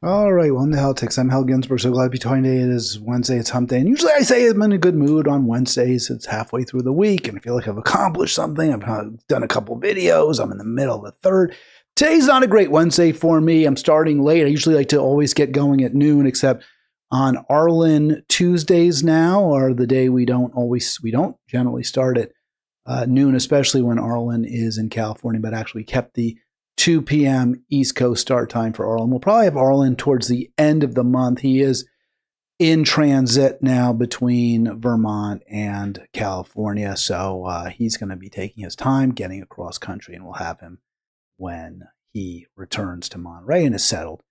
All right, welcome to Halitics. I'm Hal Ginsberg. So glad to be talking today. It is Wednesday. It's hump day. And usually I say I'm in a good mood on Wednesdays. It's halfway through the week, and I feel like I've accomplished something. I've done a couple videos. I'm in the middle of the third. Today's not a great Wednesday for me. I'm starting late. I usually like to always get going at noon, except on Arlen Tuesdays now are the day we don't generally start at noon, especially when Arlen is in California, but actually kept the 2 p.m. East Coast start time for Arlen. We'll probably have Arlen towards the end of the month. He is in transit now between Vermont and California, so he's going to be taking his time getting across country, and we'll have him when he returns to Monterey and is settled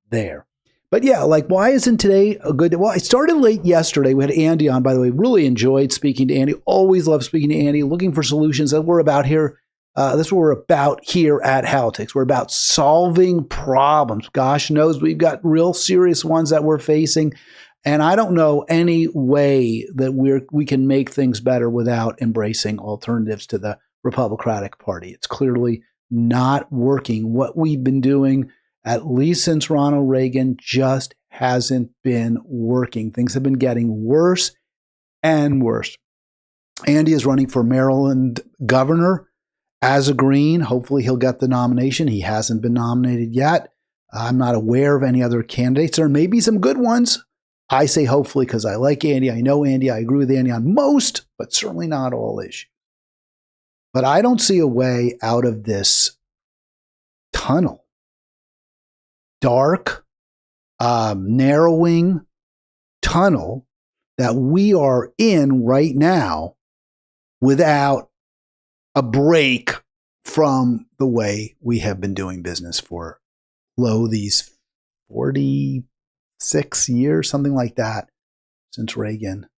there. But yeah, like, why isn't today a good day? Well, I started late yesterday. We had Andy on, by the way. Really enjoyed speaking to Andy. Always love speaking to Andy, looking for solutions that we're about here. That's what we're about here at Halitics. We're about solving problems. Gosh knows we've got real serious ones that we're facing. And I don't know any way that we can make things better without embracing alternatives to the Republican Party. It's clearly not working. What we've been doing, at least since Ronald Reagan, just hasn't been working. Things have been getting worse and worse. Andy is running for Maryland governor as a Green. Hopefully he'll get the nomination. He hasn't been nominated yet. I'm not aware of any other candidates. There may be some good ones. I say hopefully because I like Andy. I know Andy. I agree with Andy on most, but certainly not all issues. But I don't see a way out of this tunnel. Dark, narrowing tunnel that we are in right now without a break from the way we have been doing business for these 46 years, something like that, since Reagan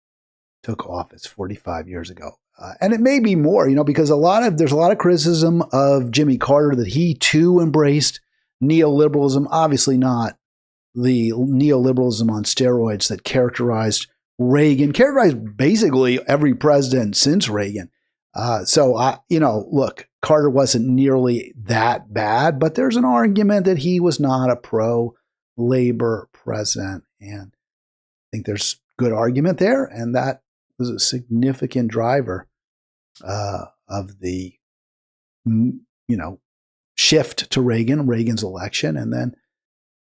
took office 45 years ago. And it may be more, because there's a lot of criticism of Jimmy Carter that he too embraced neoliberalism, obviously not the neoliberalism on steroids that characterized basically every president since Reagan. Look, Carter wasn't nearly that bad, but there's an argument that he was not a pro-labor president. And I think there's good argument there. And that was a significant driver of the, shift to Reagan's election. And then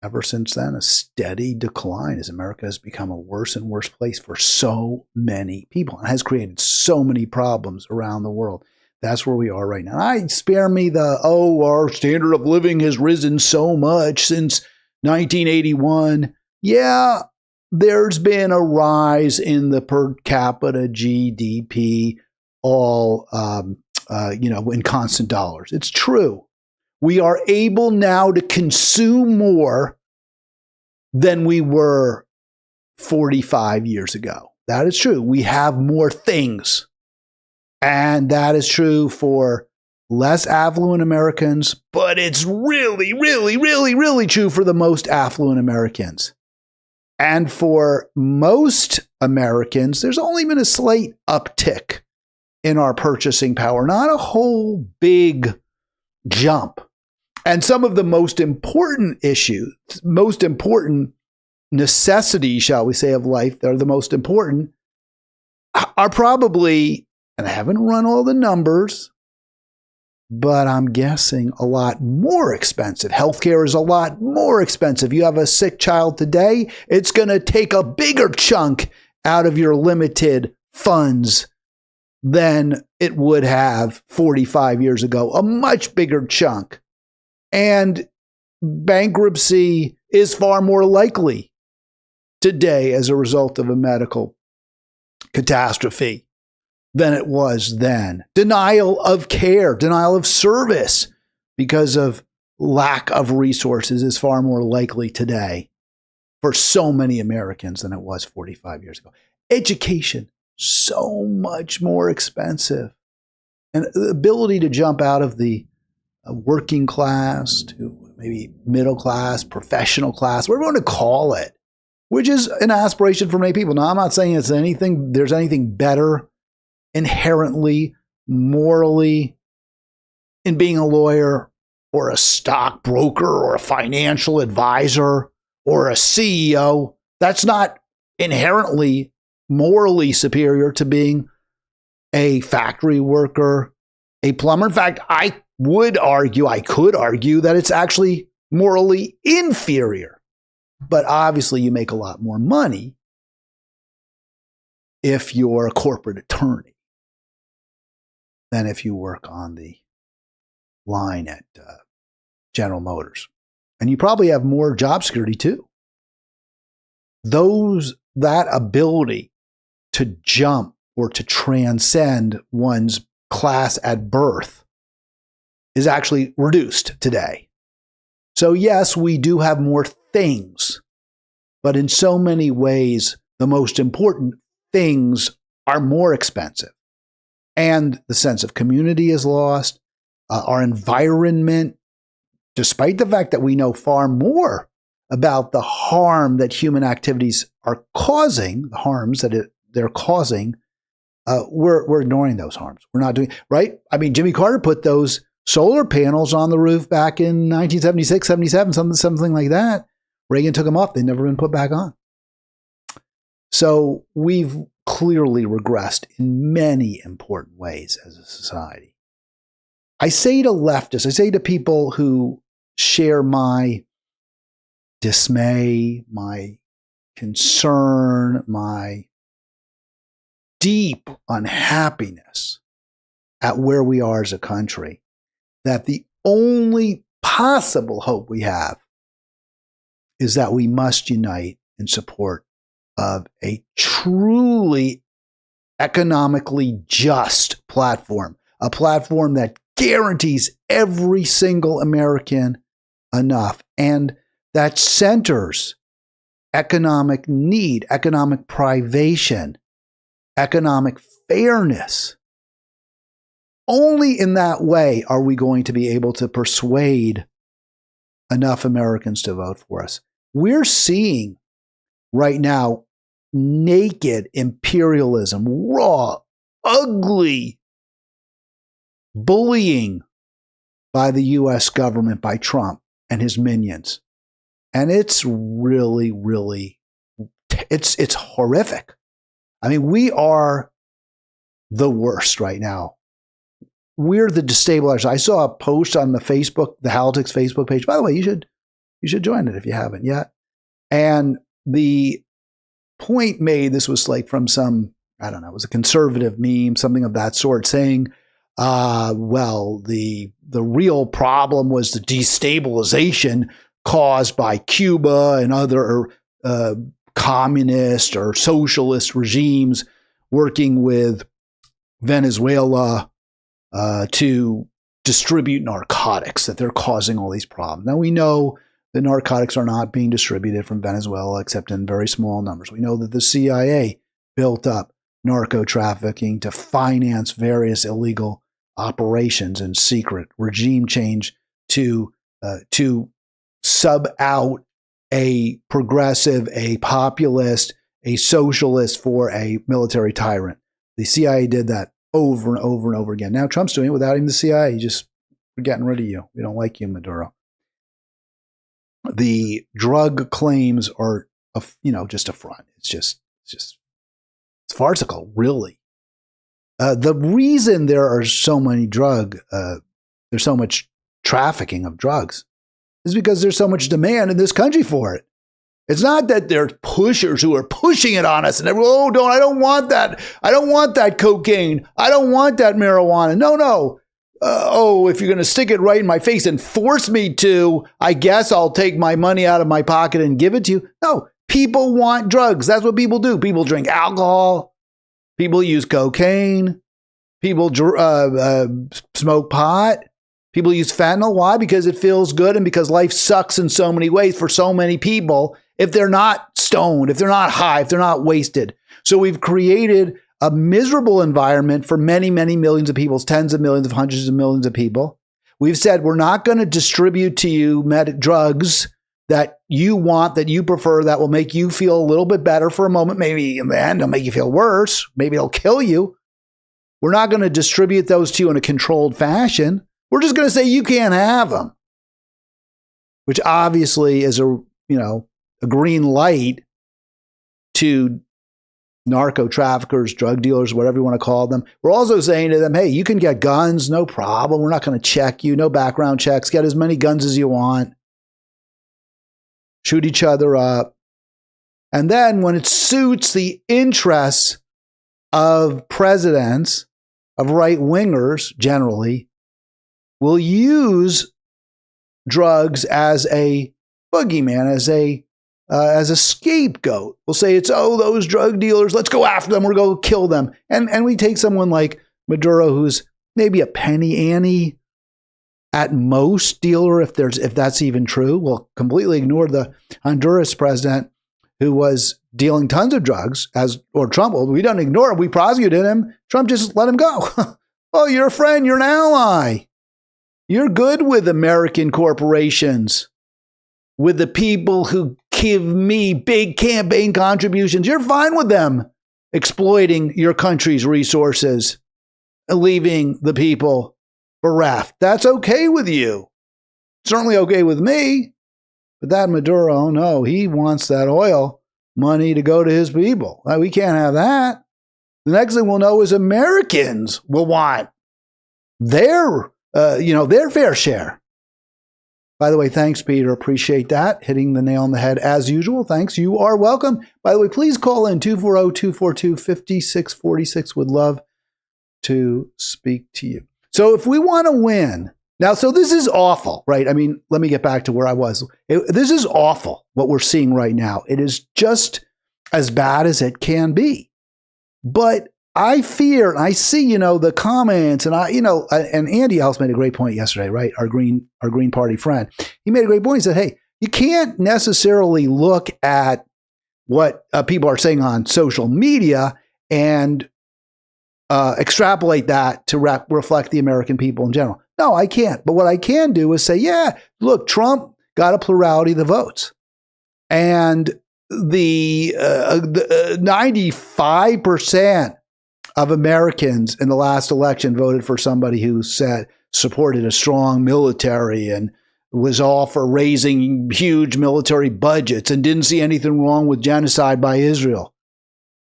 ever since then, a steady decline as America has become a worse and worse place for so many people and has created so many problems around the world. That's where we are right now. Spare me our standard of living has risen so much since 1981. Yeah, there's been a rise in the per capita GDP, all, in constant dollars. It's true. We are able now to consume more than we were 45 years ago. That is true. We have more things. And that is true for less affluent Americans, but it's really, really, really, really true for the most affluent Americans. And for most Americans, there's only been a slight uptick in our purchasing power, not a whole big jump. And some of the most important issues, most important necessities, shall we say, of life, that are the most important, are probably, and I haven't run all the numbers, but I'm guessing a lot more expensive. Healthcare is a lot more expensive. You have a sick child today, it's going to take a bigger chunk out of your limited funds than it would have 45 years ago, a much bigger chunk. And bankruptcy is far more likely today as a result of a medical catastrophe than it was then. Denial of care, denial of service because of lack of resources is far more likely today for so many Americans than it was 45 years ago. Education, so much more expensive. And the ability to jump out of the working class to maybe middle class, professional class, whatever you want to call it, which is an aspiration for many people. Now, I'm not saying there's anything better inherently, morally, in being a lawyer or a stockbroker or a financial advisor or a CEO. That's not inherently morally superior to being a factory worker, a plumber. In fact, I could argue that it's actually morally inferior. But obviously, you make a lot more money if you're a corporate attorney than if you work on the line at General Motors. And you probably have more job security too. That ability to jump or to transcend one's class at birth is actually reduced today. So yes, we do have more things, but in so many ways, the most important things are more expensive. And the sense of community is lost. Our environment, despite the fact that we know far more about the harm that human activities are causing, the harms that they're causing, we're ignoring those harms. We're not doing, right? I mean, Jimmy Carter put those solar panels on the roof back in 1976, 77, something like that. Reagan took them off. They've never been put back on. So we've clearly regressed in many important ways as a society. I say to leftists, I say to people who share my dismay, my concern, my deep unhappiness at where we are as a country, that the only possible hope we have is that we must unite in support of a truly economically just platform, a platform that guarantees every single American enough and that centers economic need, economic privation, economic fairness. Only in that way are we going to be able to persuade enough Americans to vote for us. We're seeing right now naked imperialism, raw, ugly bullying by the U.S. government, by Trump and his minions. And it's really, really, it's horrific. I mean, we are the worst right now. We're the destabilizers. I saw a post on the Halitics Facebook page. By the way, you should join it if you haven't yet. And the point made, this was like from some, I don't know, it was a conservative meme, something of that sort, saying, well, the real problem was the destabilization caused by Cuba and other communist or socialist regimes working with Venezuela to distribute narcotics, that they're causing all these problems. Now, we know the narcotics are not being distributed from Venezuela except in very small numbers. We know that the CIA built up narco trafficking to finance various illegal operations in secret, regime change to sub out a progressive, a populist, a socialist for a military tyrant. The CIA did that over and over and over again. Now Trump's doing it without even the CIA. We're getting rid of you. We don't like you, Maduro. The drug claims are, just a front. It's farcical, really. The reason there's so much trafficking of drugs is because there's so much demand in this country for it. It's not that there's pushers who are pushing it on us and I don't want that. I don't want that cocaine. I don't want that marijuana. No. If you're going to stick it right in my face and force me to, I guess I'll take my money out of my pocket and give it to you. No, people want drugs. That's what people do. People drink alcohol. People use cocaine. People smoke pot. People use fentanyl. Why? Because it feels good and because life sucks in so many ways for so many people if they're not stoned, if they're not high, if they're not wasted. So we've created a miserable environment for many, many millions of people, tens of millions, hundreds of millions of people. We've said we're not going to distribute to you drugs that you want, that you prefer, that will make you feel a little bit better for a moment. Maybe in the end, it'll make you feel worse. Maybe it'll kill you. We're not going to distribute those to you in a controlled fashion. We're just going to say you can't have them, which obviously is a a green light to narco traffickers, drug dealers, whatever you want to call them. We're also saying to them, hey, you can get guns, no problem. We're not going to check you, no background checks. Get as many guns as you want. Shoot each other up. And then when it suits the interests of presidents, of right-wingers generally, we'll use drugs as a boogeyman, as a scapegoat. We'll say it's, those drug dealers, let's go after them, we're going to kill them. And we take someone like Maduro, who's maybe a penny ante at most dealer, if that's even true. We'll completely ignore the Honduras president who was dealing tons of drugs, or Trump. Well, we don't ignore him. We prosecuted him. Trump just let him go. Oh, you're a friend. You're an ally. You're good with American corporations, with the people who give me big campaign contributions. You're fine with them exploiting your country's resources, leaving the people bereft. That's okay with you. Certainly okay with me. But that Maduro, no, he wants that oil money to go to his people. We can't have that. The next thing we'll know is Americans will want their fair share. By the way, thanks, Peter. Appreciate that. Hitting the nail on the head as usual. Thanks. You are welcome. By the way, please call in 240-242-5646. Would love to speak to you. So if we want to win, now, so this is awful, right? I mean, let me get back to where I was. This is awful, what we're seeing right now. It is just as bad as it can be. But I fear, and I see, the comments, and and Andy Ellis made a great point yesterday, right? Our Green Party friend. He made a great point. He said, hey, you can't necessarily look at what people are saying on social media and extrapolate that to reflect the American people in general. No, I can't. But what I can do is say, yeah, look, Trump got a plurality of the votes. And the 95% of Americans in the last election voted for somebody who supported a strong military and was all for raising huge military budgets and didn't see anything wrong with genocide by Israel.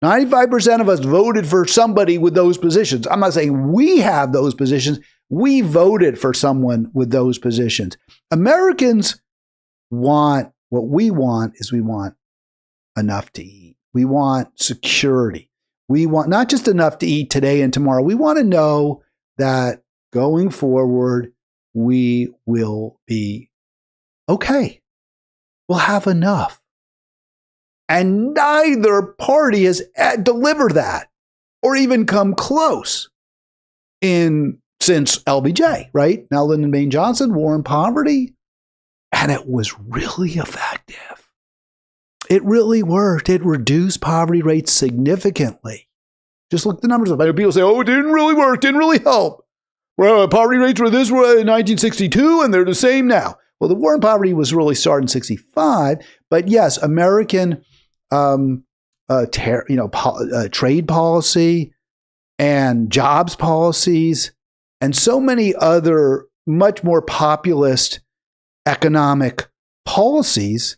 95% of us voted for somebody with those positions. I'm not saying we have those positions. We voted for someone with those positions. Americans want, what we want is we want enough to eat. We want security. We want not just enough to eat today and tomorrow. We want to know that going forward, we will be okay. We'll have enough. And neither party has delivered that or even come close since LBJ, right? Now, Lyndon Baines Johnson, War on Poverty, and it was really effective. It really worked. It reduced poverty rates significantly. Just look the numbers up. People say, it didn't really work, didn't really help. Well, poverty rates were this in 1962, and they're the same now. Well, the war on poverty was really started in 1965, but yes, American trade policy and jobs policies and so many other much more populist economic policies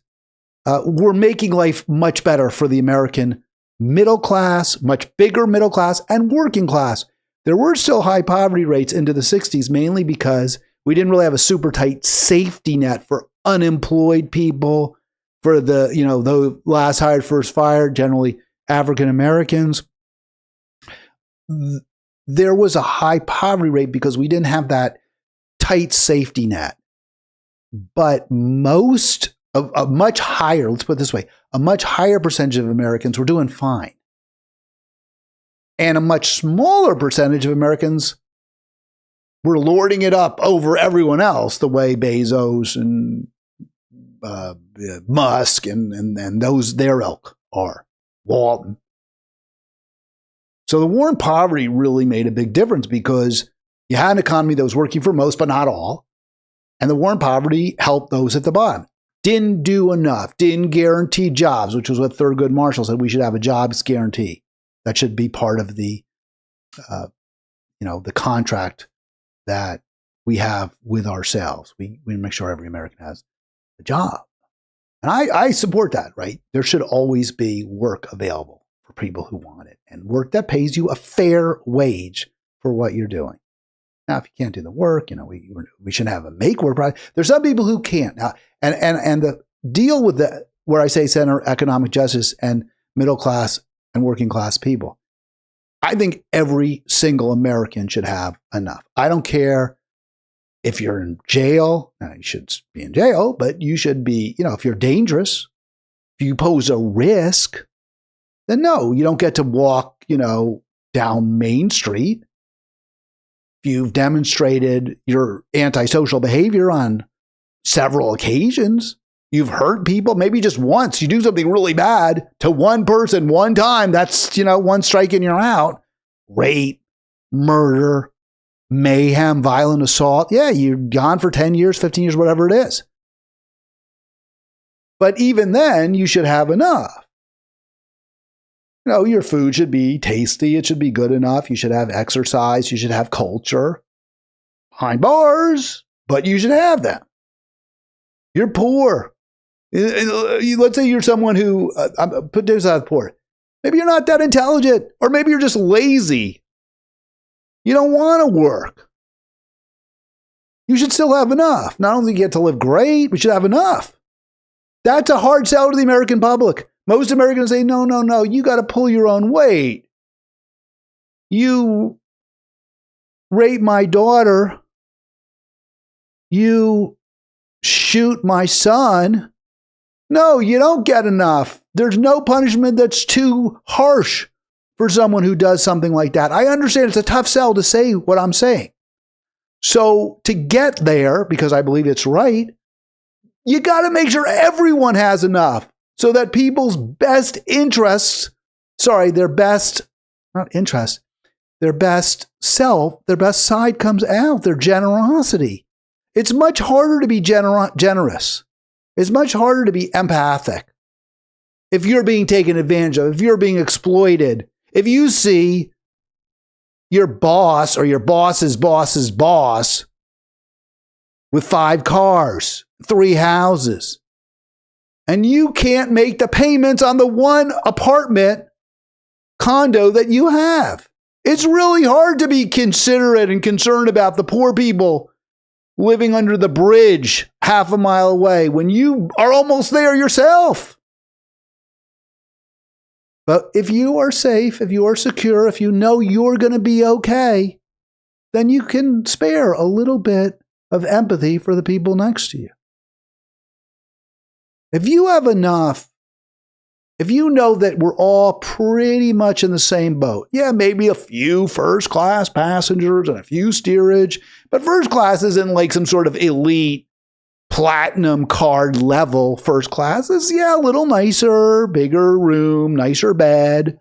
were making life much better for the American middle class, much bigger middle class, and working class. There were still high poverty rates into the 60s, mainly because we didn't really have a super tight safety net for unemployed people, for the last hired, first fired, generally African Americans. There was a high poverty rate because we didn't have that tight safety net. But let's put it this way, a much higher percentage of Americans were doing fine. And a much smaller percentage of Americans were lording it up over everyone else, the way Bezos and Musk and those their ilk are, Walton. So the war on poverty really made a big difference because you had an economy that was working for most, but not all. And the war on poverty helped those at the bottom. Didn't do enough, didn't guarantee jobs, which was what Thurgood Marshall said. We should have a jobs guarantee. That should be part of the contract that we have with ourselves. We make sure every American has a job. And I support that, right? There should always be work available for people who want it, and work that pays you a fair wage for what you're doing. Now, if you can't do the work, we should have a make work project. There's some people who can't. Now, and the deal with where I say center economic justice and middle class and working class people, I think every single American should have enough. I don't care if you're in jail. Now, you should be in jail, but you should be, if you're dangerous, if you pose a risk, then no, you don't get to walk, down Main Street. If you've demonstrated your antisocial behavior on several occasions, you've hurt people, maybe just once, you do something really bad to one person one time, that's, one strike and you're out. Rape, murder, mayhem, violent assault. Yeah, you're gone for 10 years, 15 years, whatever it is. But even then, you should have enough. Your food should be tasty. It should be good enough. You should have exercise. You should have culture. Behind bars, but you should have them. You're poor. Let's say you're someone who, put this out poor. Maybe you're not that intelligent, or maybe you're just lazy. You don't want to work. You should still have enough. Not only get to live great, we should have enough. That's a hard sell to the American public. Most Americans say, no, you got to pull your own weight. You rape my daughter. You shoot my son. No, you don't get enough. There's no punishment that's too harsh for someone who does something like that. I understand it's a tough sell to say what I'm saying. So to get there, because I believe it's right, you got to make sure everyone has enough so that people's best interests, their best, not interests, their best self, their best side comes out, their generosity. It's much harder to be generous. It's much harder to be empathic. If you're being taken advantage of, if you're being exploited, if you see your boss or your boss's boss's boss with 5 cars, 3 houses, and you can't make the payments on the one apartment condo that you have, it's really hard to be considerate and concerned about the poor people living under the bridge half a mile away when you are almost there yourself. But if you are safe, if you are secure, if you know you're going to be okay, then you can spare a little bit of empathy for the people next to you. If you have enough, if you know that we're all pretty much in the same boat, yeah, maybe a few first class passengers and a few steerage, but first class isn't like some sort of elite platinum card level first class. Is, a little nicer, bigger room, nicer bed.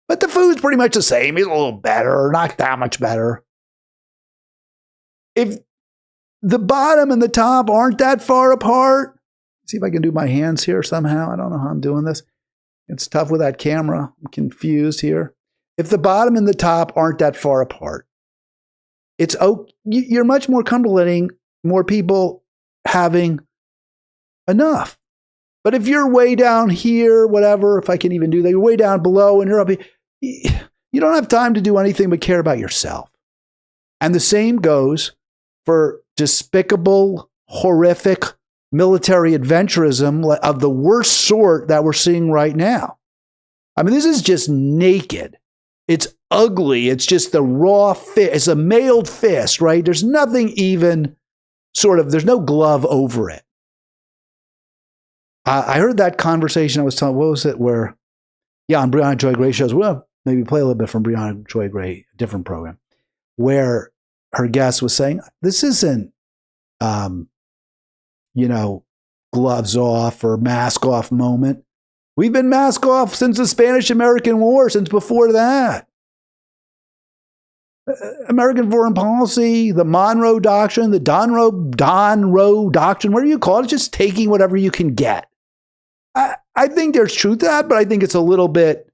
But the food's pretty much the same. It's a little better, not that much better. If the bottom and the top aren't that far apart, see if I can do my hands here somehow. I don't know how I'm doing this. It's tough with that camera. I'm confused here. If the bottom and the top aren't that far apart, you're much more comfortable letting more people having enough. But if you're way down here, whatever, if I can even do that, you're way down below and you're up here, you don't have time to do anything but care about yourself. And the same goes for despicable, horrific military adventurism of the worst sort that we're seeing right now. I mean, this is just naked. It's ugly. It's just the raw fist. It's a mailed fist, right? There's nothing even there's no glove over it. I heard that conversation I was telling, what was it, where, on Brianna Joy Gray shows, well, maybe play a little bit from Brianna Joy Gray, a different program, where her guest was saying, this isn't, gloves off or mask off moment. We've been mask off since the Spanish-American War, since before that. American foreign policy, the Monroe Doctrine, the Donroe Doctrine, whatever you call it, just taking whatever you can get. I think there's truth to that, but I think it's a little bit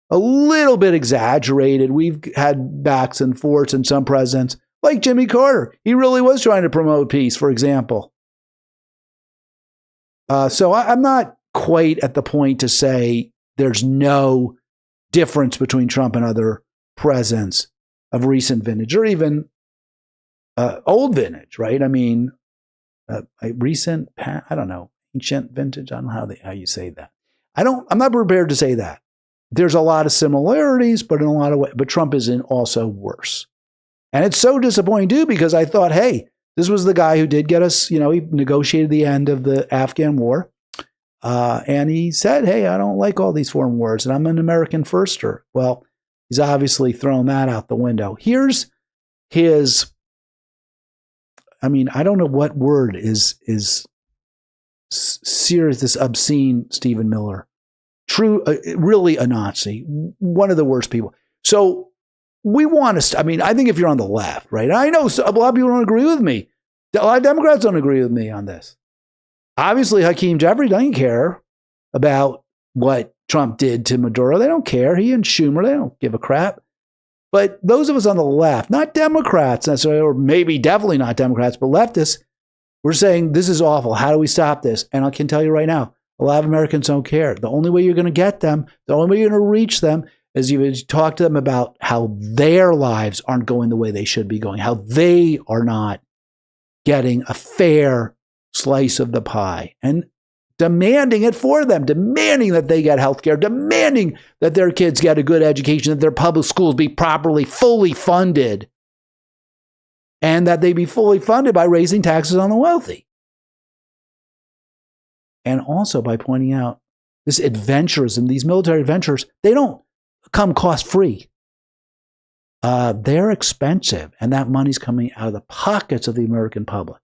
exaggerated. We've had backs and forths in some presidents, like Jimmy Carter. He really was trying to promote peace, for example. So I'm not quite at the point to say there's no difference between Trump and other presidents of recent vintage or even old vintage, right? I mean, recent, I don't know, ancient vintage. I don't know how you say that. I'm not prepared to say that. There's a lot of similarities, but in a lot of ways, but Trump is also worse. And it's so disappointing too, because I thought, hey, this was the guy who did get us, he negotiated the end of the Afghan war. And he said, hey, I don't like all these foreign wars and I'm an American firster. Well, he's obviously thrown that out the window. Here's his, I don't know what word is serious, this obscene Stephen Miller. True, really a Nazi, one of the worst people. So we want to, I think if you're on the left, right? I know a lot of people don't agree with me. A lot of Democrats don't agree with me on this. Obviously, Hakeem Jeffrey doesn't care about what Trump did to Maduro. They don't care. He and Schumer, they don't give a crap. But those of us on the left, not Democrats necessarily, or maybe definitely not Democrats, but leftists, we're saying this is awful. How do we stop this? And I can tell you right now, a lot of Americans don't care. The only way you're going to get them, the only way you're going to reach them is you talk to them about how their lives aren't going the way they should be going, how they are not getting a fair slice of the pie, and demanding it for them, demanding that they get health care, demanding that their kids get a good education, that their public schools be properly, fully funded, and that they be fully funded by raising taxes on the wealthy. And also by pointing out this adventurism, these military adventures, they don't come cost-free. They're expensive, and that money's coming out of the pockets of the American public.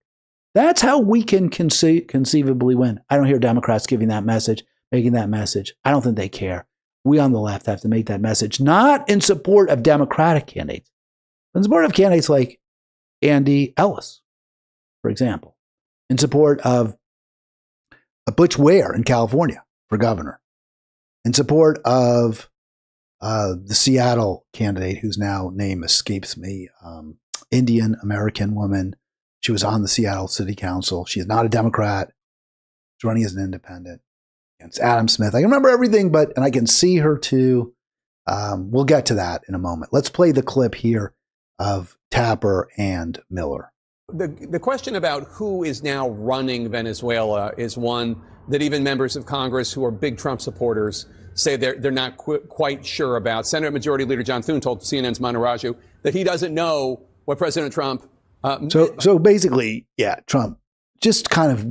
That's how we can conceivably win. I don't hear Democrats giving that message, making that message. I don't think they care. We on the left have to make that message, not in support of Democratic candidates, but in support of candidates like Andy Ellis, for example, in support of Butch Ware in California for governor, in support of the Seattle candidate whose name escapes me, Indian American woman. She was on the Seattle City Council. She is not a Democrat. She's running as an independent against Adam Smith. I can remember everything, and I can see her too. We'll get to that in a moment. Let's play the clip here of Tapper and Miller. The question about who is now running Venezuela is one that even members of Congress who are big Trump supporters say they're not quite sure about. Senate Majority Leader John Thune told CNN's Manu Raju that he doesn't know what President Trump. So basically, yeah, Trump just kind of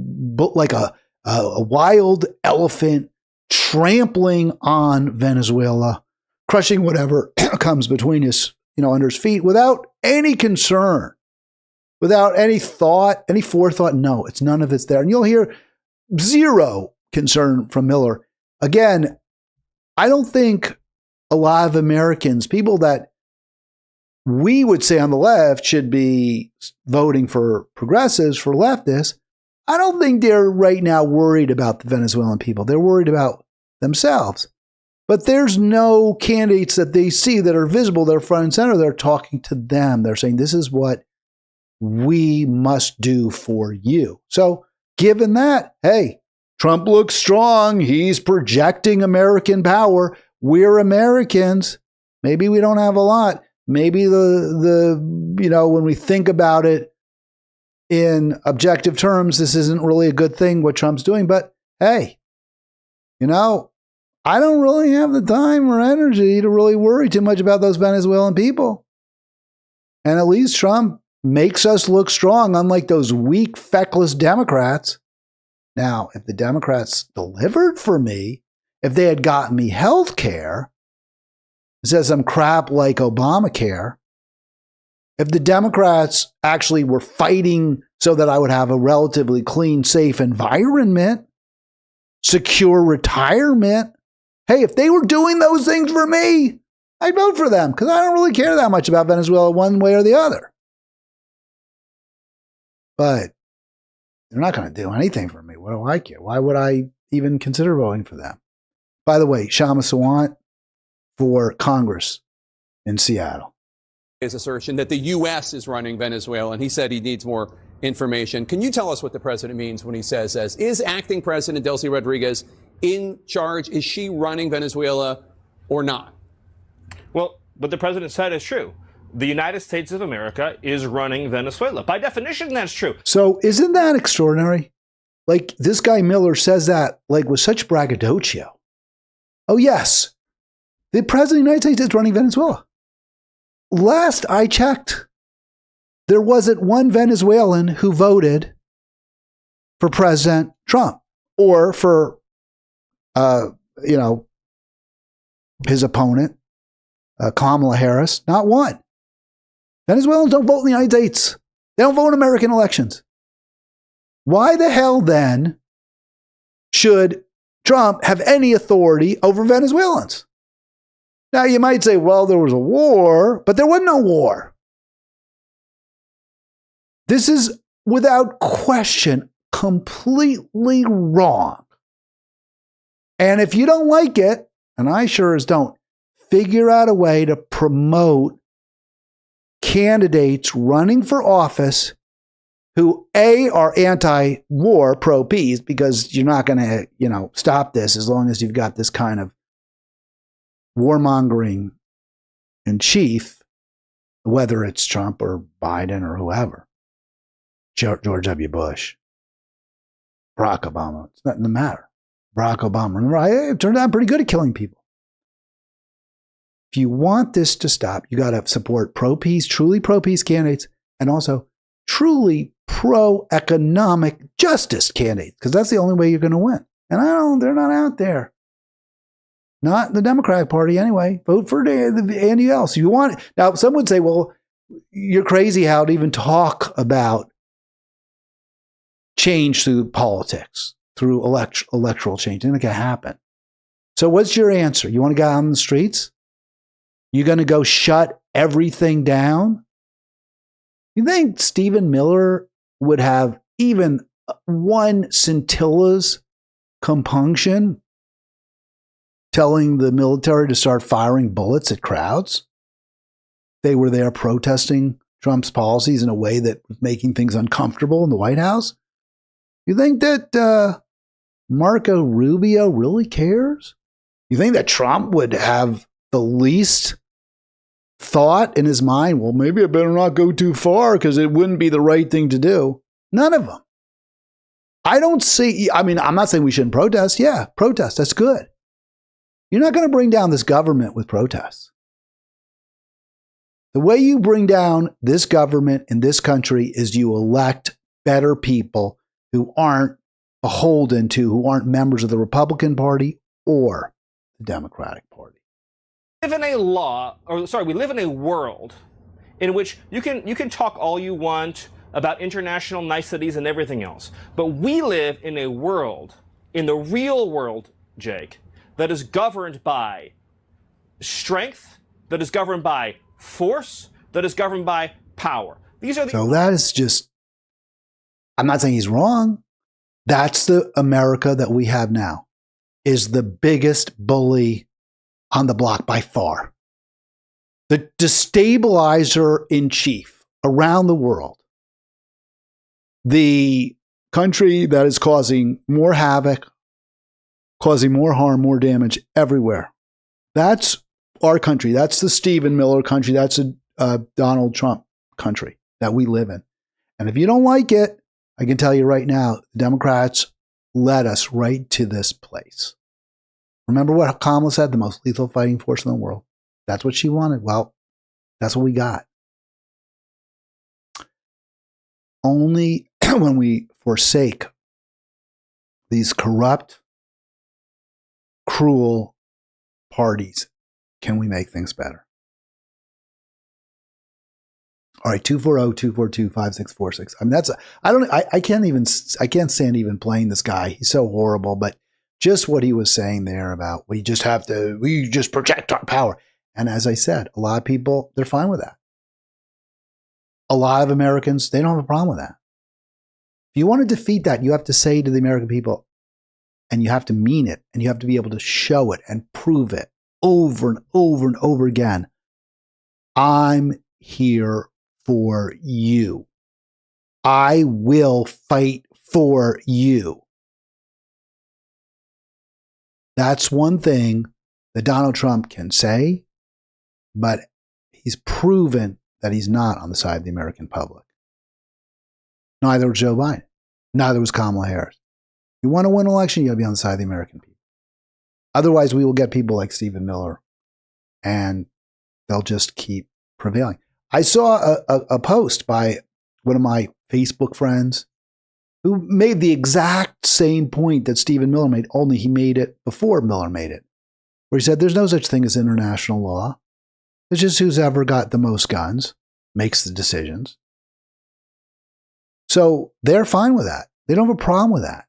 like a wild elephant trampling on Venezuela, crushing whatever comes between his, under his feet without any concern, without any thought, any forethought. No, it's none of it's there. And you'll hear zero concern from Miller. Again, I don't think a lot of Americans, people that we would say on the left should be voting for progressives, for leftists, I don't think they're right now worried about the Venezuelan people. They're worried about themselves. But there's no candidates that they see that are visible. They're front and center. They're talking to them. They're saying, this is what we must do for you. So given that, hey, Trump looks strong. He's projecting American power. We're Americans. Maybe we don't have a lot. Maybe when we think about it in objective terms, this isn't really a good thing what Trump's doing. But hey, I don't really have the time or energy to really worry too much about those Venezuelan people. And at least Trump makes us look strong, unlike those weak, feckless Democrats. Now, if the Democrats delivered for me, if they had gotten me health care, instead of some crap like Obamacare, if the Democrats actually were fighting so that I would have a relatively clean, safe environment, secure retirement, hey, if they were doing those things for me, I'd vote for them because I don't really care that much about Venezuela one way or the other. But they're not going to do anything for me. What do I care? Why would I even consider voting for them? By the way, Shama Sawant for Congress in Seattle. His assertion that the U.S. is running Venezuela, and he said he needs more information. Can you tell us what the president means when he says, is acting President Delcy Rodriguez in charge? Is she running Venezuela or not? Well, what the president said is true. The United States of America is running Venezuela. By definition, that's true. So isn't that extraordinary? Like, this guy Miller says that like with such braggadocio. Oh, yes, the president of the United States is running Venezuela. Last I checked, there wasn't one Venezuelan who voted for President Trump or for, his opponent, Kamala Harris. Not one. Venezuelans don't vote in the United States. They don't vote in American elections. Why the hell then should Trump have any authority over Venezuelans? Now, you might say, well, there was a war, but there was no war. This is, without question, completely wrong. And if you don't like it, and I sure as don't, figure out a way to promote candidates running for office who, A, are anti-war, pro-peace, because you're not going to, stop this as long as you've got this kind of warmongering in chief, whether it's Trump or Biden or whoever. George W. Bush, Barack Obama. It's nothing to matter. Barack Obama, remember, it turned out pretty good at killing people. If you want this to stop, you got to support pro-peace, truly pro-peace candidates, and also truly pro-economic justice candidates, because that's the only way you're going to win. And they're not out there. Not the Democratic Party anyway. Vote for Andy else. You want it. Now, some would say, well, you're crazy how to even talk about change through politics, through electoral change. It's not going to happen. So what's your answer? You want to go out on the streets? You're going to go shut everything down? You think Stephen Miller would have even one scintilla's compunction telling the military to start firing bullets at crowds? They were there protesting Trump's policies in a way that was making things uncomfortable in the White House. You think that Marco Rubio really cares? You think that Trump would have the least thought in his mind, well, maybe I better not go too far because it wouldn't be the right thing to do? None of them. I don't see, I'm not saying we shouldn't protest. Yeah, protest, that's good. You're not going to bring down this government with protests. The way you bring down this government in this country is you elect better people who aren't beholden to, who aren't members of the Republican Party or the Democratic Party. We live in a world in which you can talk all you want about international niceties and everything else. But we live in a world, in the real world, Jake, that is governed by strength, that is governed by force, that is governed by power. These are the. So that is just, I'm not saying he's wrong. That's the America that we have now, is the biggest bully on the block by far. The destabilizer in chief around the world. The country that is causing more havoc, causing more harm, more damage everywhere. That's our country. That's the Stephen Miller country. That's a Donald Trump country that we live in. And if you don't like it, I can tell you right now, the Democrats led us right to this place. Remember what Kamala said, the most lethal fighting force in the world. That's what she wanted. Well, that's what we got. Only when we forsake these corrupt, cruel parties can we make things better. All right, 240-242-5646. I mean, I can't stand even playing this guy. He's so horrible, but just what he was saying there about we just project our power. And as I said, a lot of people, they're fine with that. A lot of Americans, they don't have a problem with that. If you want to defeat that, you have to say to the American people, and you have to mean it, and you have to be able to show it and prove it over and over and over again. I'm here for you. I will fight for you. That's one thing that Donald Trump can say, but he's proven that he's not on the side of the American public. Neither was Joe Biden. Neither was Kamala Harris. You want to win an election, you got to be on the side of the American people. Otherwise, we will get people like Stephen Miller, and they'll just keep prevailing. I saw a post by one of my Facebook friends who made the exact same point that Stephen Miller made, only he made it before Miller made it, where he said there's no such thing as international law. It's just who's ever got the most guns makes the decisions. So they're fine with that. They don't have a problem with that.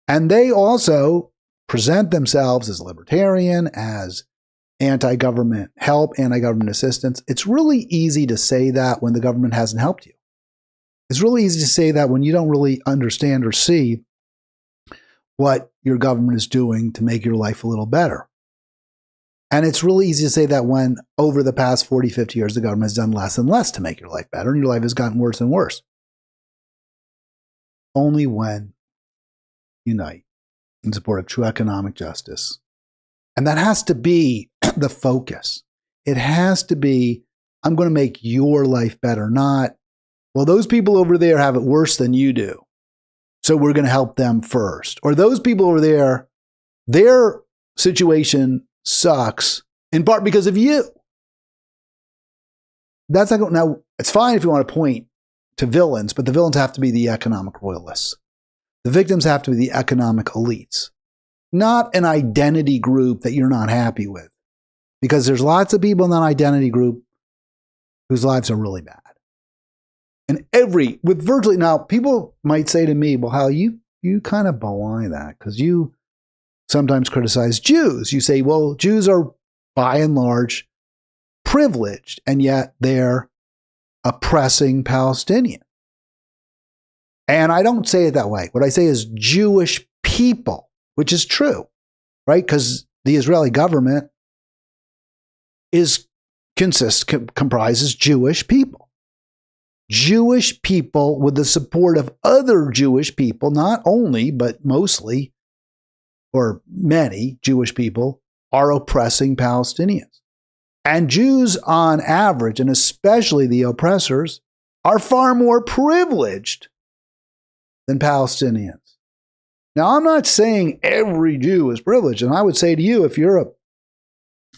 And they also present themselves as libertarian, as anti-government help, anti-government assistance. It's really easy to say that when the government hasn't helped you. It's really easy to say that when you don't really understand or see what your government is doing to make your life a little better. And it's really easy to say that when over the past 40, 50 years, the government has done less and less to make your life better, and your life has gotten worse and worse. Only when you unite in support of true economic justice. And that has to be the focus. It has to be, I'm going to make your life better, not, well, those people over there have it worse than you do, so we're going to help them first. Or those people over there, their situation sucks in part because of you. That's not, now, it's fine if you want to point to villains, but the villains have to be the economic royalists. The victims have to be the economic elites, not an identity group that you're not happy with. Because there's lots of people in that identity group whose lives are really bad. And with virtually, now people might say to me, well, Hal, you kind of belie that because you sometimes criticize Jews. You say, well, Jews are by and large privileged, and yet they're oppressing Palestinians. And I don't say it that way. What I say is Jewish people, which is true, right? Because the Israeli government comprises Jewish people. Jewish people with the support of other Jewish people, not only, but mostly, or many Jewish people, are oppressing Palestinians. And Jews on average, and especially the oppressors, are far more privileged than Palestinians. Now, I'm not saying every Jew is privileged, and I would say to you, if you're a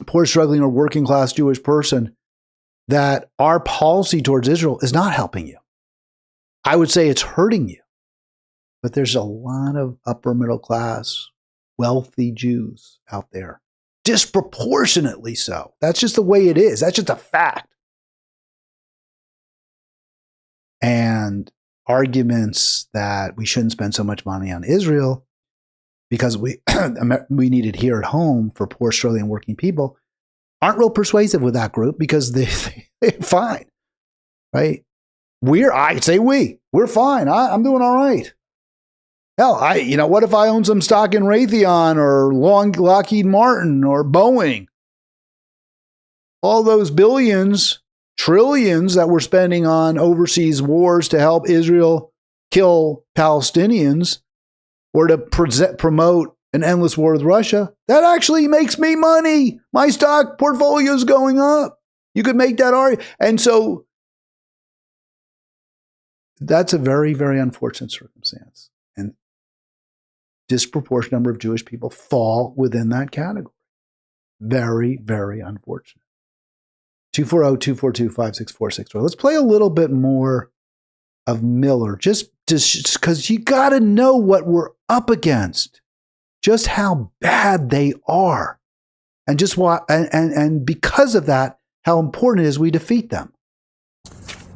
poor, struggling, or working class Jewish person, that our policy towards Israel is not helping you. I would say it's hurting you. But there's a lot of upper middle class, wealthy Jews out there, disproportionately so. That's just the way it is. That's just a fact. And arguments that we shouldn't spend so much money on Israel because we need it here at home for poor, struggling, working people aren't real persuasive with that group because they're fine, right? We're fine. I'm doing all right. Hell, what if I own some stock in Raytheon or Lockheed Martin or Boeing? All those billions, trillions that we're spending on overseas wars to help Israel kill Palestinians or to promote an endless war with Russia, that actually makes me money. My stock portfolio is going up. You could make that argument. And so that's a very, very unfortunate circumstance. And disproportionate number of Jewish people fall within that category. Very, very unfortunate. 240-242-5646. Let's play a little bit more of Miller, just because you got to know what we're up against. Just how bad they are, and just why, and because of that, how important it is we defeat them.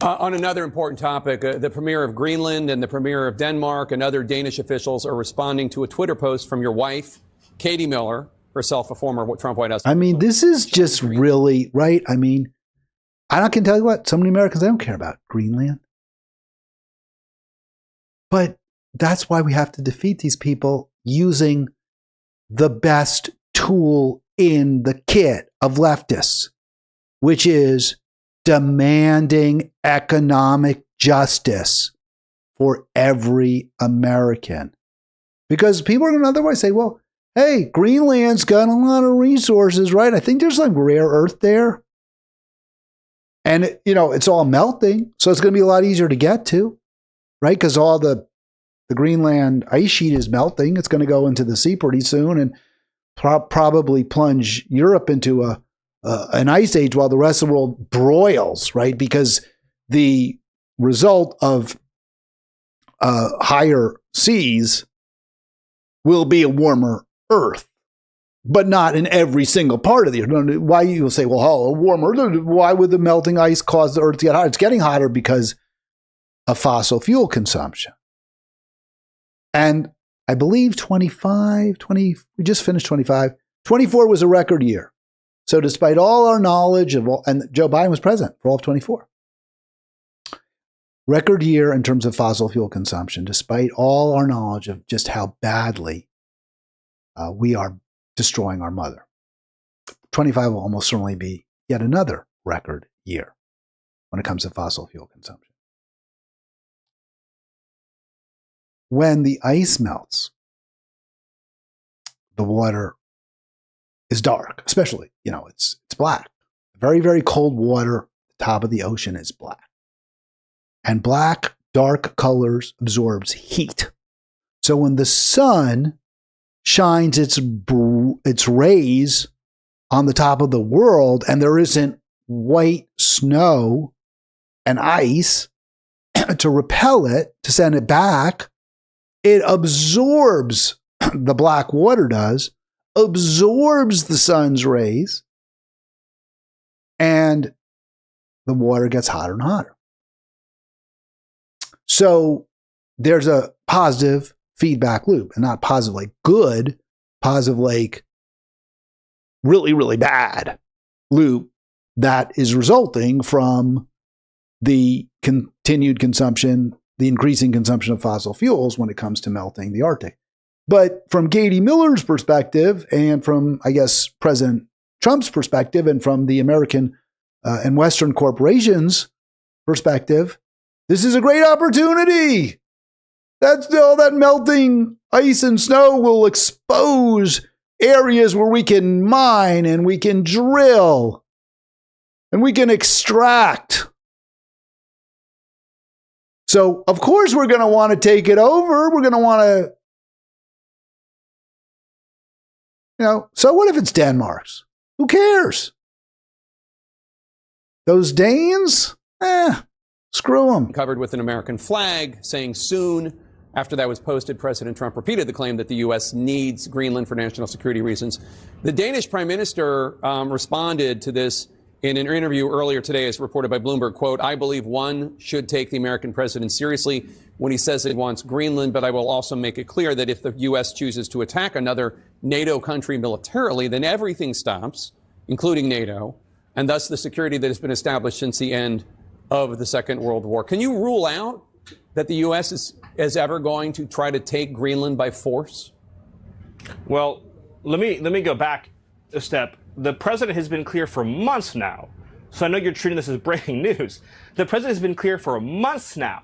On another important topic, the premier of Greenland and the premier of Denmark and other Danish officials are responding to a Twitter post from your wife, Katie Miller, herself a former Trump White House. I mean, this is just really right. I mean, I can tell you what, so many Americans, they don't care about Greenland, but that's why we have to defeat these people using the best tool in the kit of leftists, which is demanding economic justice for every American. Because people are going to otherwise say, well, hey, Greenland's got a lot of resources, right? I think there's like rare earth there. And, it's all melting. So it's going to be a lot easier to get to, right? Because all the Greenland ice sheet is melting. It's going to go into the sea pretty soon and probably plunge Europe into an ice age while the rest of the world broils, right? Because the result of higher seas will be a warmer Earth, but not in every single part of the Earth. Why you'll say, well, a warmer Earth, why would the melting ice cause the Earth to get hotter? It's getting hotter because of fossil fuel consumption. And I believe we just finished 25. 24 was a record year. So despite all our knowledge and Joe Biden was president for all of 24. Record year in terms of fossil fuel consumption, despite all our knowledge of just how badly we are destroying our mother. 25 will almost certainly be yet another record year when it comes to fossil fuel consumption. When the ice melts, the water is dark, especially, it's black. Very, very cold water, the top of the ocean is black. And black, dark colors absorbs heat. So when the sun shines its rays on the top of the world and there isn't white snow and ice to repel it, to send it back, it absorbs, the black water does, absorbs the sun's rays, and the water gets hotter and hotter. So there's a positive feedback loop, and not positive like good, positive like really, really bad loop that is resulting from the continued consumption, the increasing consumption of fossil fuels when it comes to melting the Arctic. But from Katie Miller's perspective, and from, I guess, President Trump's perspective, and from the American and Western corporations' perspective, this is a great opportunity. All that melting ice and snow will expose areas where we can mine and we can drill and we can extract. So, of course, we're going to want to take it over. We're going to want to, so what if it's Denmark's? Who cares? Those Danes? Screw them. Covered with an American flag, saying soon. After that was posted, President Trump repeated the claim that the U.S. needs Greenland for national security reasons. The Danish prime minister responded to this in an interview earlier today, as reported by Bloomberg, quote, "I believe one should take the American president seriously when he says it wants Greenland, but I will also make it clear that if the U.S. chooses to attack another NATO country militarily, then everything stops, including NATO, and thus the security that has been established since the end of the Second World War." Can you rule out that the U.S. is ever going to try to take Greenland by force? Well, let me go back a step. The president has been clear for months now, so I know you're treating this as breaking news. The president has been clear for months now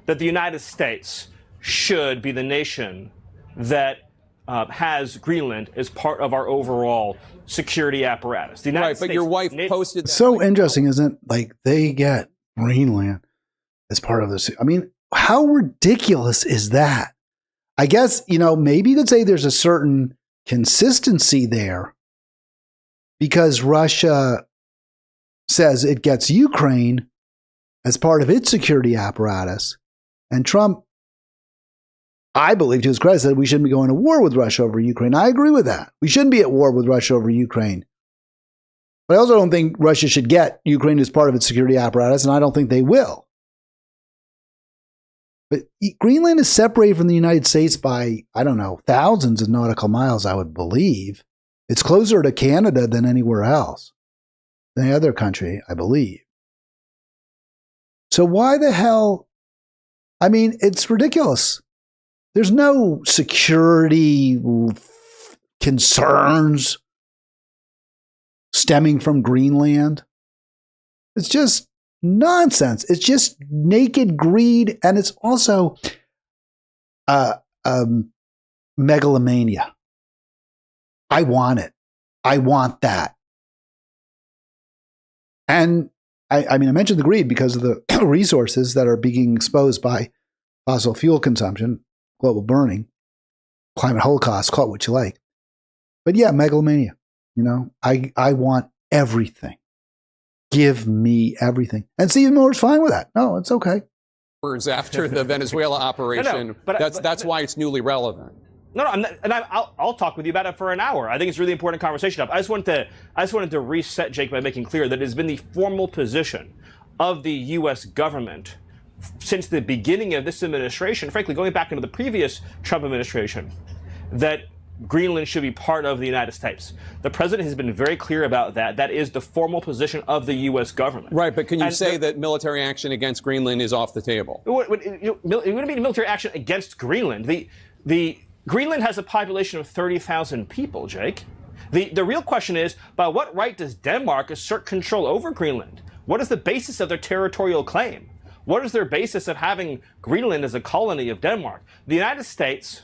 that the United States should be the nation that has Greenland as part of our overall security apparatus. The United States, but your wife posted that. So interesting, isn't it? Like, they get Greenland as part of this. I mean, how ridiculous is that? I guess, maybe you could say there's a certain consistency there because Russia says it gets Ukraine as part of its security apparatus. And Trump, I believe to his credit, said we shouldn't be going to war with Russia over Ukraine. I agree with that. We shouldn't be at war with Russia over Ukraine. But I also don't think Russia should get Ukraine as part of its security apparatus, and I don't think they will. But Greenland is separated from the United States by, I don't know, thousands of nautical miles, I would believe. It's closer to Canada than anywhere else, than any other country, I believe. So why the hell? I mean, it's ridiculous. There's no security concerns stemming from Greenland. It's just nonsense. It's just naked greed, and it's also megalomania. I want it. I want that. And I mentioned the greed because of the resources that are being exposed by fossil fuel consumption, global burning, climate holocaust, call it what you like. But yeah, megalomania. I want everything. Give me everything. And Stephen Miller's fine with that. No, it's okay. After the Venezuela operation, that's why it's newly relevant. No, I'm not, and I'll talk with you about it for an hour. I think it's a really important conversation. I just wanted to reset, Jake, by making clear that it has been the formal position of the U.S. government since the beginning of this administration, frankly, going back into the previous Trump administration, that Greenland should be part of the United States. The president has been very clear about that. That is the formal position of the U.S. government. Right, but can you say that military action against Greenland is off the table? It wouldn't be military action against Greenland. The Greenland has a population of 30,000 people, Jake. The real question is, by what right does Denmark assert control over Greenland? What is the basis of their territorial claim? What is their basis of having Greenland as a colony of Denmark? The United States...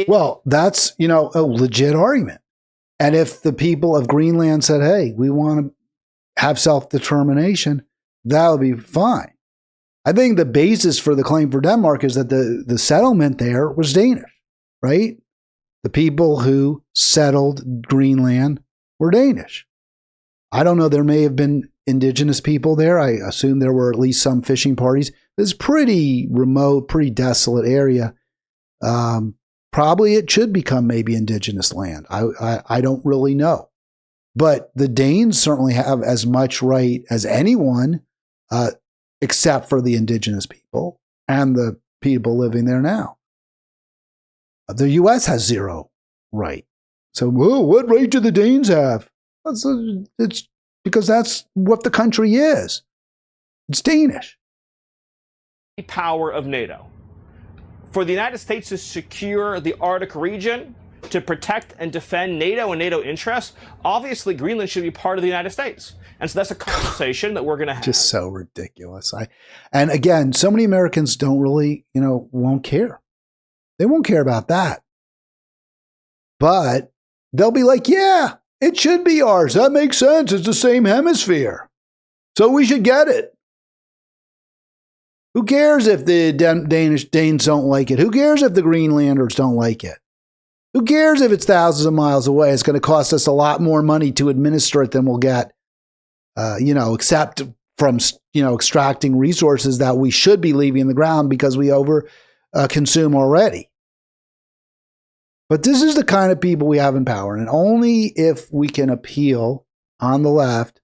Well, that's, a legit argument. And if the people of Greenland said, hey, we want to have self-determination, that would be fine. I think the basis for the claim for Denmark is that the settlement there was Danish, right? The people who settled Greenland were Danish. I don't know, there may have been indigenous people there. I assume there were at least some fishing parties. It's pretty remote, pretty desolate area. Probably it should become maybe indigenous land. I don't really know. But the Danes certainly have as much right as anyone, except for the indigenous people and the people living there now. The U.S. has zero right. So, what right do the Danes have? It's because that's what the country is. It's Danish. Power of NATO. For the United States to secure the Arctic region, to protect and defend NATO and NATO interests, obviously Greenland should be part of the United States. And so that's a conversation that we're going to have. Just so ridiculous. And again, so many Americans don't really, won't care. They won't care about that. But they'll be like, yeah, it should be ours. That makes sense. It's the same hemisphere. So we should get it. Who cares if the Danes don't like it? Who cares if the Greenlanders don't like it? Who cares if it's thousands of miles away? It's going to cost us a lot more money to administer it than we'll get, except from, extracting resources that we should be leaving in the ground because we consume already. But this is the kind of people we have in power. And only if we can appeal on the left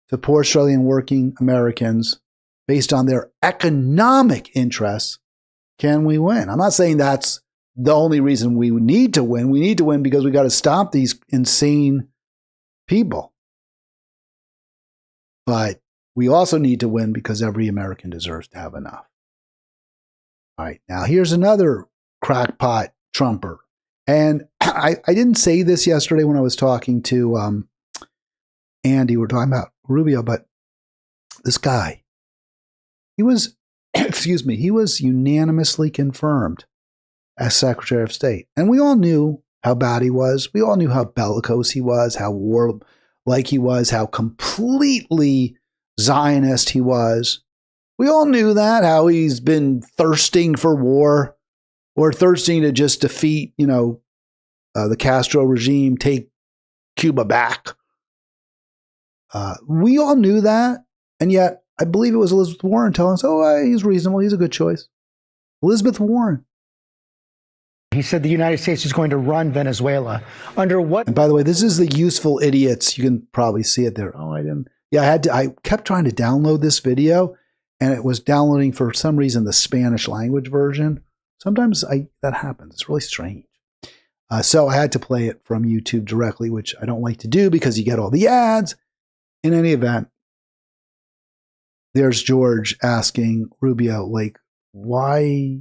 to poor Australian working Americans based on their economic interests, can we win? I'm not saying that's the only reason we need to win. We need to win because we got to stop these insane people. But we also need to win because every American deserves to have enough. All right, now here's another crackpot Trumper. And I didn't say this yesterday when I was talking to Andy. We're talking about Rubio, but this guy, he was unanimously confirmed as Secretary of State. And we all knew how bad he was. We all knew how bellicose he was, how warlike he was, how completely Zionist he was. We all knew that, how he's been thirsting for war or thirsting to just defeat, the Castro regime, take Cuba back. We all knew that. And yet, I believe it was Elizabeth Warren telling us, he's reasonable. He's a good choice. Elizabeth Warren. He said the United States is going to run Venezuela. Under what? And by the way, this is the useful idiots. You can probably see it there. Oh, I didn't. Yeah, I kept trying to download this video, and it was downloading for some reason the Spanish language version. Sometimes that happens. It's really strange. So I had to play it from YouTube directly, which I don't like to do because you get all the ads. In any event, there's George asking Rubio, why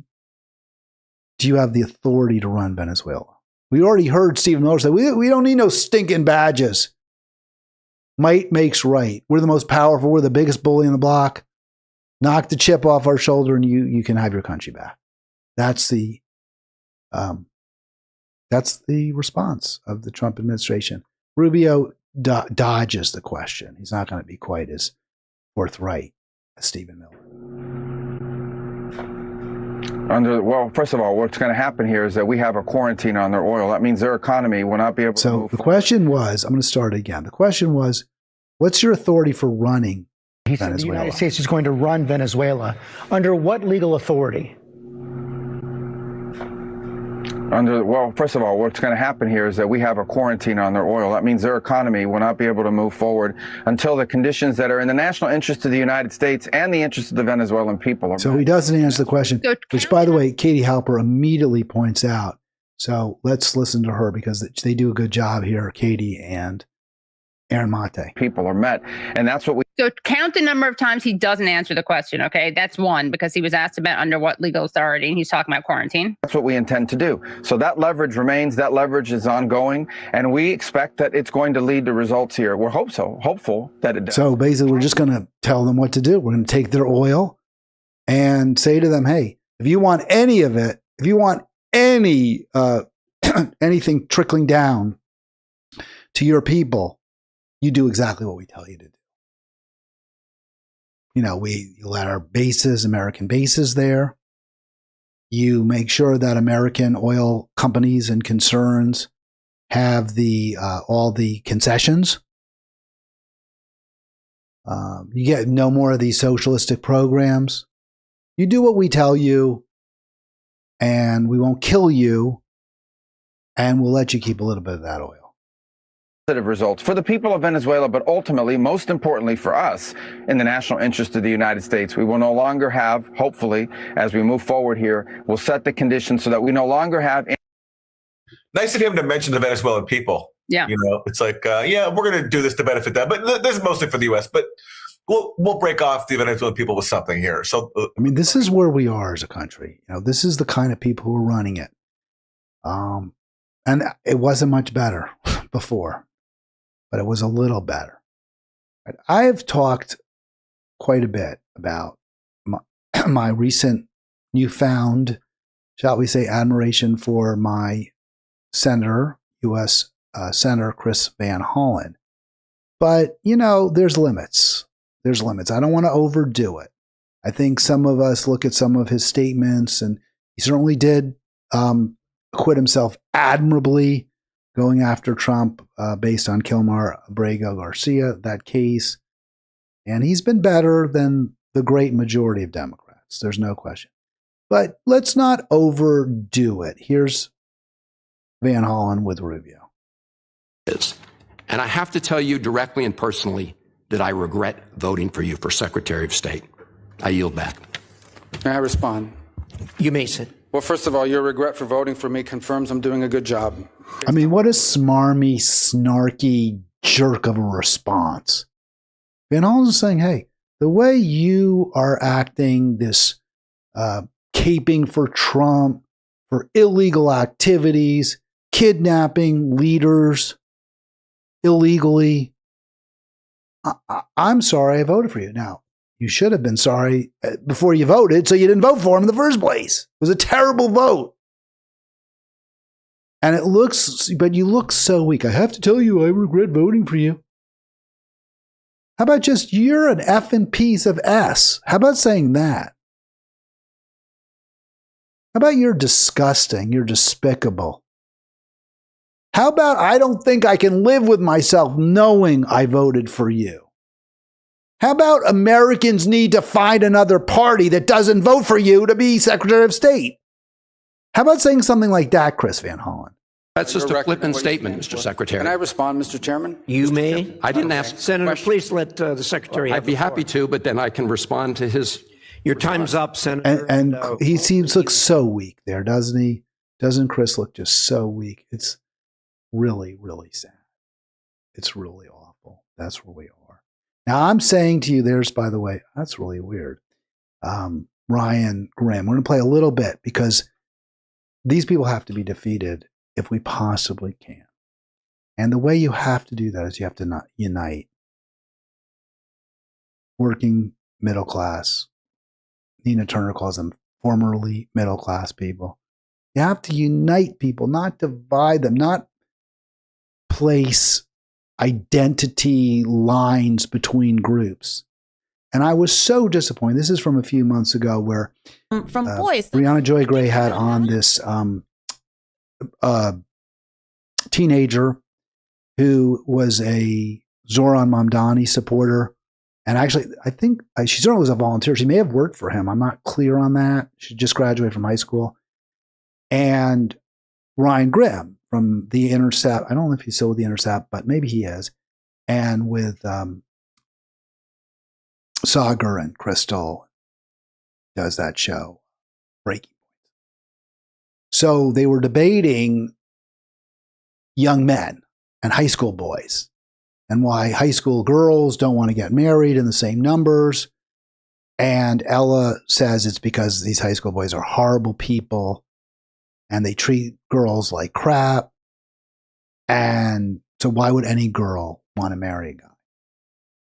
do you have the authority to run Venezuela? We already heard Stephen Miller say, we don't need no stinking badges. Might makes right. We're the most powerful. We're the biggest bully in the block. Knock the chip off our shoulder, and you can have your country back. That's the response of the Trump administration. Rubio dodges the question. He's not going to be quite as forthright as Stephen Miller. Well, first of all, what's going to happen here is that we have a quarantine on their oil. That means their economy will not be able to move the question was, I'm going to start again. The question was, what's your authority for running He said the United States is going to run Venezuela. Under what legal authority? Well, first of all, what's going to happen here is that we have a quarantine on their oil. That means their economy will not be able to move forward until the conditions that are in the national interest of the United States and the interest of the Venezuelan people are met. So he doesn't answer the question, which, by the way, Katie Halper immediately points out. So let's listen to her because they do a good job here, Katie and Aaron Mate. People are met, and that's what we... So count the number of times he doesn't answer the question, okay? That's one, because he was asked about under what legal authority, and he's talking about quarantine. That's what we intend to do. So that leverage remains, that leverage is ongoing, and we expect that it's going to lead to results here. We're hopeful that it does. So basically, we're just going to tell them what to do. We're going to take their oil and say to them, hey, if you want any of it, if you want any anything trickling down to your people, you do exactly what we tell you to do. You know, you let our bases, American bases there. You make sure that American oil companies and concerns have all the concessions. You get no more of these socialistic programs. You do what we tell you, and we won't kill you, and we'll let you keep a little bit of that oil. Positive results for the people of Venezuela, but ultimately, most importantly for us, in the national interest of the United States. We will no longer have, hopefully, as we move forward here, we'll set the conditions so that we no longer have... Nice of him to mention the Venezuelan people. Yeah. You know, it's like, yeah, we're going to do this to benefit them, but this is mostly for the U.S., but we'll break off the Venezuelan people with something here. So, I mean, this is where we are as a country. You know, this is the kind of people who are running it. And it wasn't much better before, but it was a little better. I have talked quite a bit about my recent newfound, shall we say, admiration for my senator, U.S. Senator Chris Van Hollen. But, you know, there's limits. There's limits. I don't want to overdo it. I think some of us look at some of his statements, and he certainly did acquit himself admirably going after Trump based on Kilmar Abrego Garcia, that case. And he's been better than the great majority of Democrats. There's no question. But let's not overdo it. Here's Van Hollen with Rubio. And I have to tell you directly and personally that I regret voting for you for Secretary of State. I yield back. May I respond? You may sit. Well, first of all, your regret for voting for me confirms I'm doing a good job. I mean, what a smarmy, snarky jerk of a response. Van Hollen's saying, hey, the way you are acting, this caping for Trump, for illegal activities, kidnapping leaders illegally, I'm sorry I voted for you. Now, you should have been sorry before you voted, so you didn't vote for him in the first place. It was a terrible vote. And it looks, but you look so weak. I have to tell you, I regret voting for you. How about just, you're an effing piece of S? How about saying that? How about you're disgusting, you're despicable? How about I don't think I can live with myself knowing I voted for you? How about Americans need to find another party that doesn't vote for you to be Secretary of State? How about saying something like that, Chris Van Hollen? That's just a flippant statement, Mr. Secretary. Can I respond, Mr. Chairman? You may. I didn't ask. Senator, please let the Secretary have I'd be happy to, but then I can respond to his... Your time's up, Senator. And he seems look so weak there, doesn't he? Doesn't Chris look just so weak? It's really, really sad. It's really awful. That's where we are. Now, I'm saying to you, there's, by the way, that's really weird. Ryan Grimm, we're going to play a little bit because these people have to be defeated if we possibly can. And the way you have to do that is you have to not unite working middle class. Nina Turner calls them formerly middle class people. You have to unite people, not divide them, not place identity lines between groups. And I was so disappointed. This is from a few months ago where from boys. Brianna Joy Gray had on this teenager who was a Zoran Mamdani supporter. And actually, I think she certainly was a volunteer. She may have worked for him. I'm not clear on that. She just graduated from high school. And Ryan Grimm from The Intercept. I don't know if he's still with The Intercept, but maybe he is. And with Sagar and Crystal does that show, Breaking Point. So they were debating young men and high school boys and why high school girls don't want to get married in the same numbers. And Ella says it's because these high school boys are horrible people and they treat girls like crap. And so why would any girl want to marry a guy?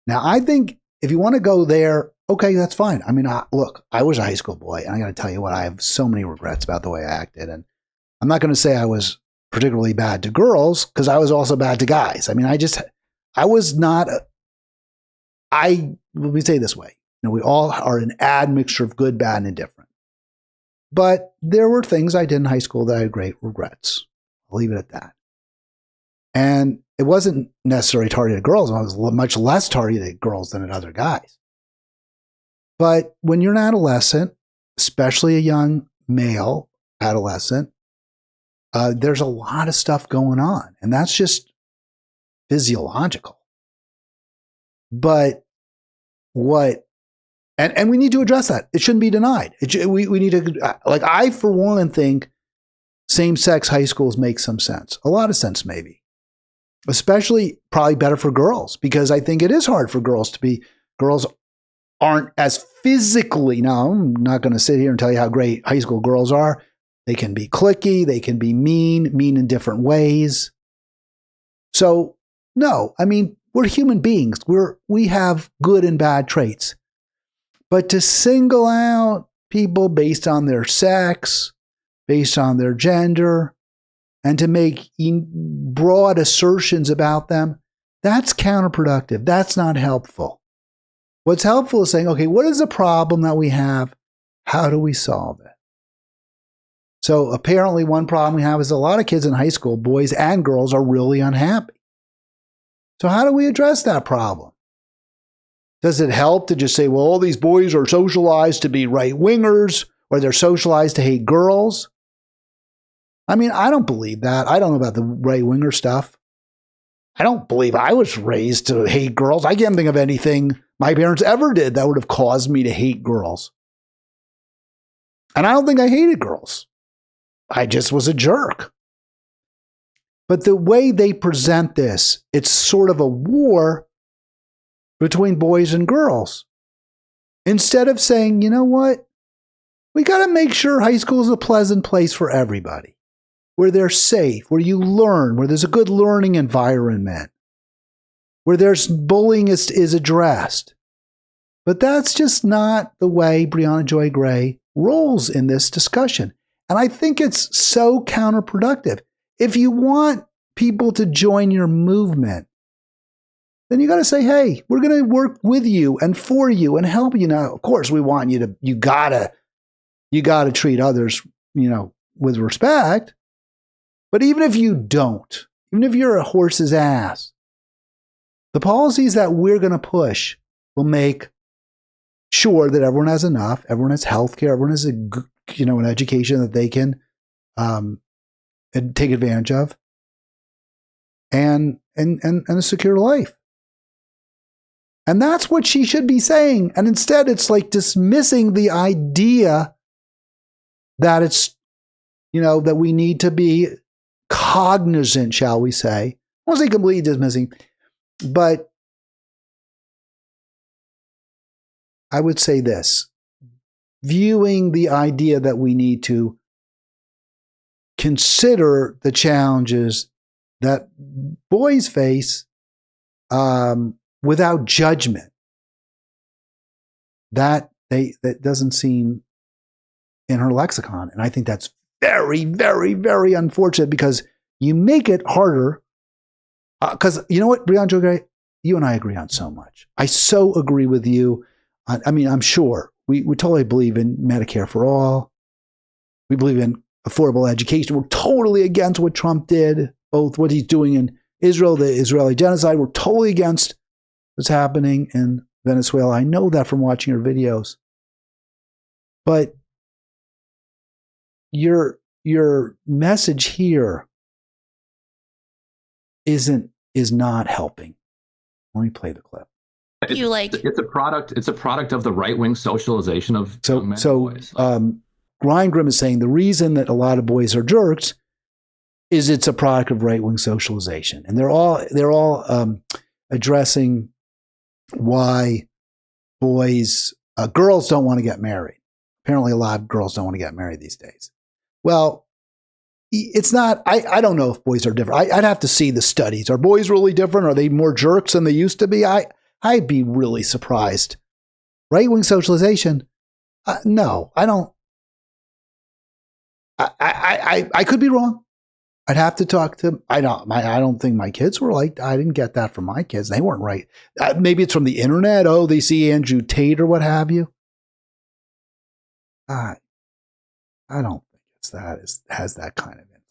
Now, I think if you want to go there, okay, that's fine. I mean, look, I was a high school boy, and I got to tell you what, I have so many regrets about the way I acted. And I'm not going to say I was particularly bad to girls, because I was also bad to guys. I mean, let me say it this way. You know, we all are an admixture of good, bad, and indifferent. But there were things I did in high school that I had great regrets. I'll leave it at that. And it wasn't necessarily targeted at girls. I was much less targeted at girls than at other guys. But when you're an adolescent, especially a young male adolescent, there's a lot of stuff going on. And that's just physiological. But and we need to address that. It shouldn't be denied. We need to, like, I, for one, think same-sex high schools make some sense. A lot of sense, maybe. Especially probably better for girls, because I think it is hard for girls aren't as physically, now I'm not going to sit here and tell you how great high school girls are. They can be cliquey, they can be mean in different ways. So, no, I mean, we're human beings. We have good and bad traits. But to single out people based on their sex, based on their gender, and to make broad assertions about them, that's counterproductive. That's not helpful. What's helpful is saying, okay, what is the problem that we have? How do we solve it? So apparently one problem we have is a lot of kids in high school, boys and girls, are really unhappy. So how do we address that problem? Does it help to just say, well, all these boys are socialized to be right-wingers, or they're socialized to hate girls? I mean, I don't believe that. I don't know about the right-winger stuff. I don't believe I was raised to hate girls. I can't think of anything my parents ever did that would have caused me to hate girls. And I don't think I hated girls. I just was a jerk. But the way they present this, it's sort of a war between boys and girls. Instead of saying, you know what? We got to make sure high school is a pleasant place for everybody, where they're safe, where you learn, where there's a good learning environment, where there's bullying is addressed. But that's just not the way Brianna Joy Gray rolls in this discussion. And I think it's so counterproductive. If you want people to join your movement, then you got to say, hey, we're going to work with you and for you and help you. Now, of course, we want you to, you got to treat others, with respect. But even if you don't, even if you're a horse's ass, the policies that we're going to push will make sure that everyone has enough, everyone has health care, everyone has an education that they can take advantage of, and a secure life. And that's what she should be saying. And instead, it's like dismissing the idea that it's, that we need to be cognizant, shall we say. I won't say completely dismissing, but I would say this, viewing the idea that we need to consider the challenges that boys face without judgment. that doesn't seem in her lexicon. And I think that's very, very, very unfortunate because you make it harder. Because you know what, Brianna Joe, you and I agree on so much. I so agree with you. I mean, I'm sure we totally believe in Medicare for all. We believe in affordable education. We're totally against what Trump did, both what he's doing in Israel, the Israeli genocide. We're totally against what's happening in Venezuela. I know that from watching your videos. But your message here is not helping. Let me play the clip. It's a product of the right-wing socialization of young men and boys. Ryan Grimm is saying the reason that a lot of boys are jerks is it's a product of right-wing socialization, and they're all addressing why girls don't want to get married. Apparently, a lot of girls don't want to get married these days. Well, it's not. I don't know if boys are different. I'd have to see the studies. Are boys really different? Are they more jerks than they used to be? I'd be really surprised. Right-wing socialization? No, I don't. I could be wrong. I'd have to talk to. I don't think my kids were like. I didn't get that from my kids. They weren't right. Maybe it's from the internet. Oh, they see Andrew Tate or what have you. I don't think it's that. It has that kind of influence.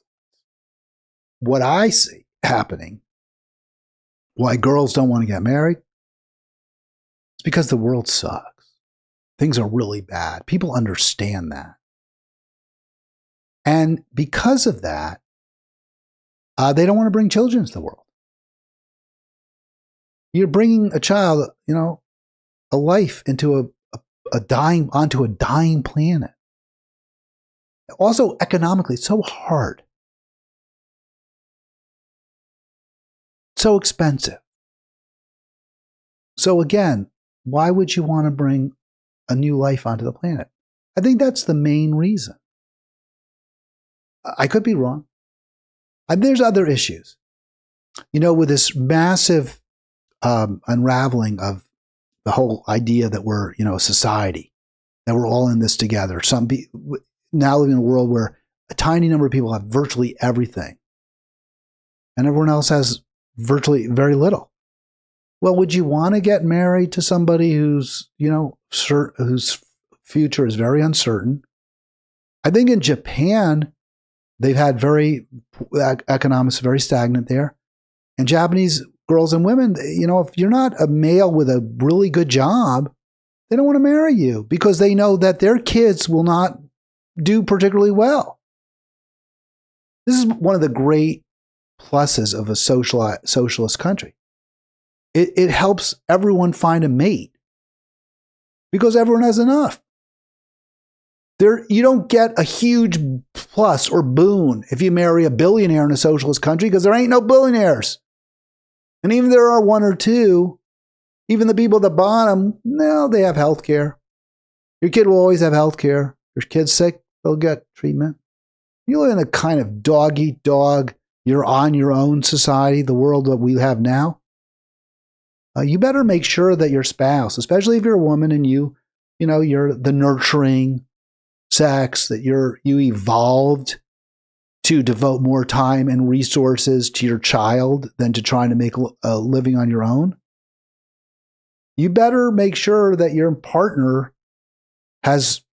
What I see happening, why girls don't want to get married, it's because the world sucks. Things are really bad. People understand that. And because of that, they don't want to bring children into the world. You're bringing a child, a life into onto a dying planet. Also, economically, it's so hard. So expensive. So again, why would you want to bring a new life onto the planet? I think that's the main reason. I could be wrong. There's other issues. With this massive unraveling of the whole idea that we're, a society, that we're all in this together. Some people now living in a world where a tiny number of people have virtually everything, and everyone else has virtually very little. Well, would you want to get married to somebody whose future is very uncertain? I think in Japan, they've had economics very stagnant there. And Japanese girls and women, if you're not a male with a really good job, they don't want to marry you because they know that their kids will not do particularly well. This is one of the great pluses of a socialist country. It helps everyone find a mate because everyone has enough. You don't get a huge plus or boon if you marry a billionaire in a socialist country because there ain't no billionaires. And even if there are one or two, even the people at the bottom, no, they have health care. Your kid will always have health care. Your kid's sick, they'll get treatment. You live in a kind of dog-eat-dog, you're on your own society, the world that we have now. You better make sure that your spouse, especially if you're a woman and you're the nurturing sex, that you evolved to devote more time and resources to your child than to trying to make a living on your own. You better make sure that your partner has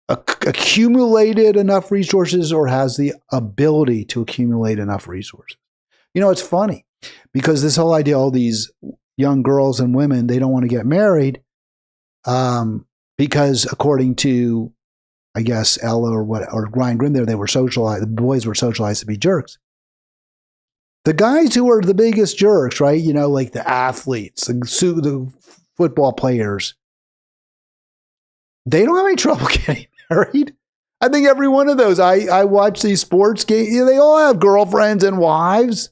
accumulated enough resources or has the ability to accumulate enough resources. It's funny because this whole idea, all these young girls and women, they don't want to get married because according to, I guess, Ella or Ryan Grimm there, they were socialized, the boys were socialized to be jerks. The guys who are the biggest jerks, right? Like the athletes, the football players, they don't have any trouble getting married. I think every one of those, I watch these sports games, they all have girlfriends and wives.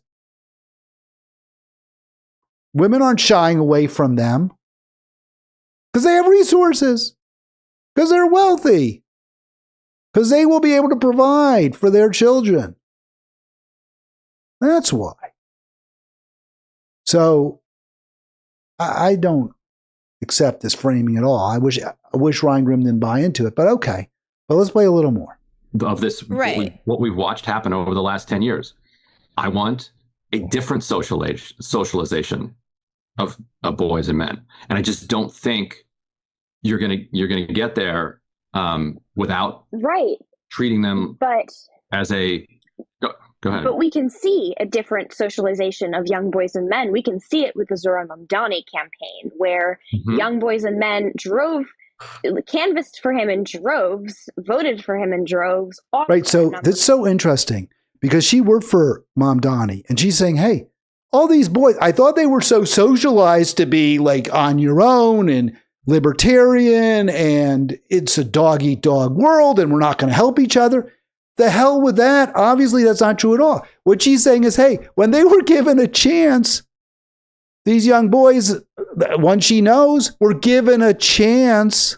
Women aren't shying away from them because they have resources, because they're wealthy, because they will be able to provide for their children. That's why. So I don't accept this framing at all. I wish Ryan Grimm didn't buy into it, but okay. But let's play a little more of this. Right. What we've watched happen over the last 10 years. I want a different socialization of boys and men, and I just don't think you're gonna get there without treating them as a. Go ahead. But we can see a different socialization of young boys and men. We can see it with the Zohran Mamdani campaign, where young boys and men canvassed for him in droves, voted for him in droves. Right. So that's so interesting because she worked for Mamdani and she's saying, hey, all these boys, I thought they were so socialized to be like on your own and libertarian and it's a dog eat dog world and we're not going to help each other. The hell with that. Obviously, that's not true at all. What she's saying is, hey, when they were given a chance, these young boys, one she knows, were given a chance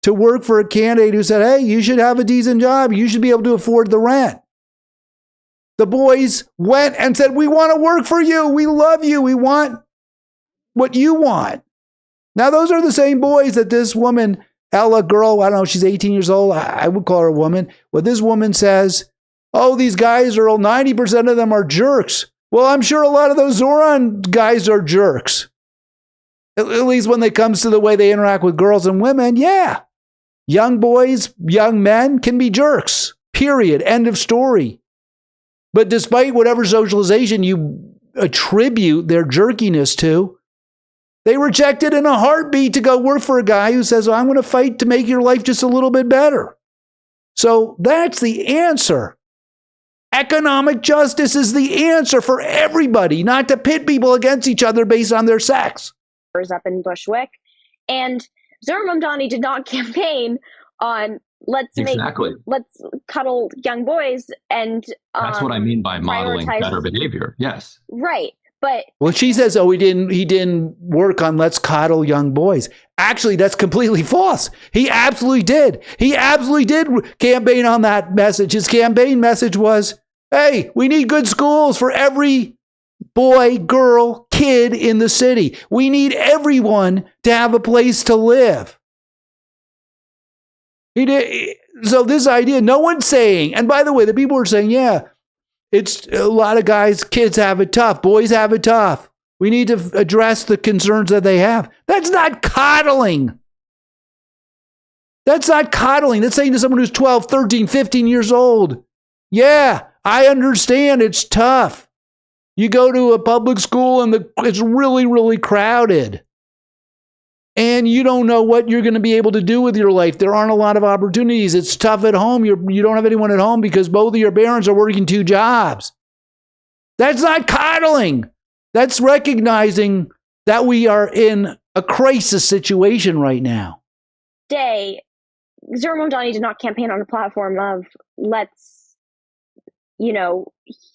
to work for a candidate who said, hey, you should have a decent job. You should be able to afford the rent. The boys went and said, we want to work for you. We love you. We want what you want. Now, those are the same boys that this woman, Ella girl, I don't know, she's 18 years old. I would call her a woman. What this woman says, oh, these guys are 90% of them are jerks. Well, I'm sure a lot of those Zohran guys are jerks. At least when it comes to the way they interact with girls and women, yeah. Young boys, young men can be jerks. Period. End of story. But despite whatever socialization you attribute their jerkiness to, they rejected in a heartbeat to go work for a guy who says, I'm going to fight to make your life just a little bit better. So that's the answer. Economic justice is the answer for everybody, not to pit people against each other based on their sex. Up in Bushwick. And Zohran Mamdani did not campaign on let's cuddle young boys and that's what I mean by modeling better behavior. Yes. Right. But well, she says, oh, he didn't work on let's coddle young boys. Actually, that's completely false. He absolutely did. He absolutely did campaign on that message. His campaign message was, hey, we need good schools for every boy, girl, kid in the city. We need everyone to have a place to live. He did. So this idea, no one's saying, and by the way, the people are saying, yeah, it's a lot of guys, kids have it tough. Boys have it tough. We need to address the concerns that they have. That's not coddling. That's not coddling. That's saying to someone who's 12, 13, 15 years old, yeah, I understand it's tough. You go to a public school and it's really, really crowded. And you don't know what you're going to be able to do with your life. There aren't a lot of opportunities. It's tough at home. You don't have anyone at home because both of your parents are working 2 jobs. That's not coddling. That's recognizing that we are in a crisis situation right now. Zohran Mamdani did not campaign on a platform of let's,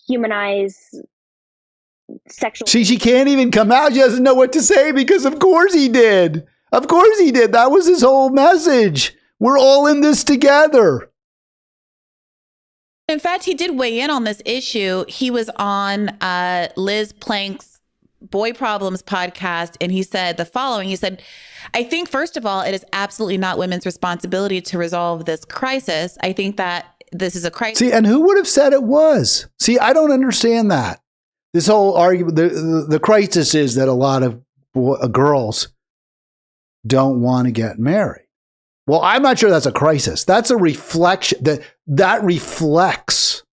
humanize sexual. She can't even come out. She doesn't know what to say because of course he did. Of course he did. That was his whole message. We're all in this together. In fact, he did weigh in on this issue. He was on Liz Plank's Boy Problems podcast, and he said the following. He said, I think, first of all, it is absolutely not women's responsibility to resolve this crisis. I think that this is a crisis. See, and who would have said it was? See, I don't understand that. This whole argument, the crisis is that a lot of girls don't want to get married. Well, I'm not sure that's a crisis. That's a reflection that reflects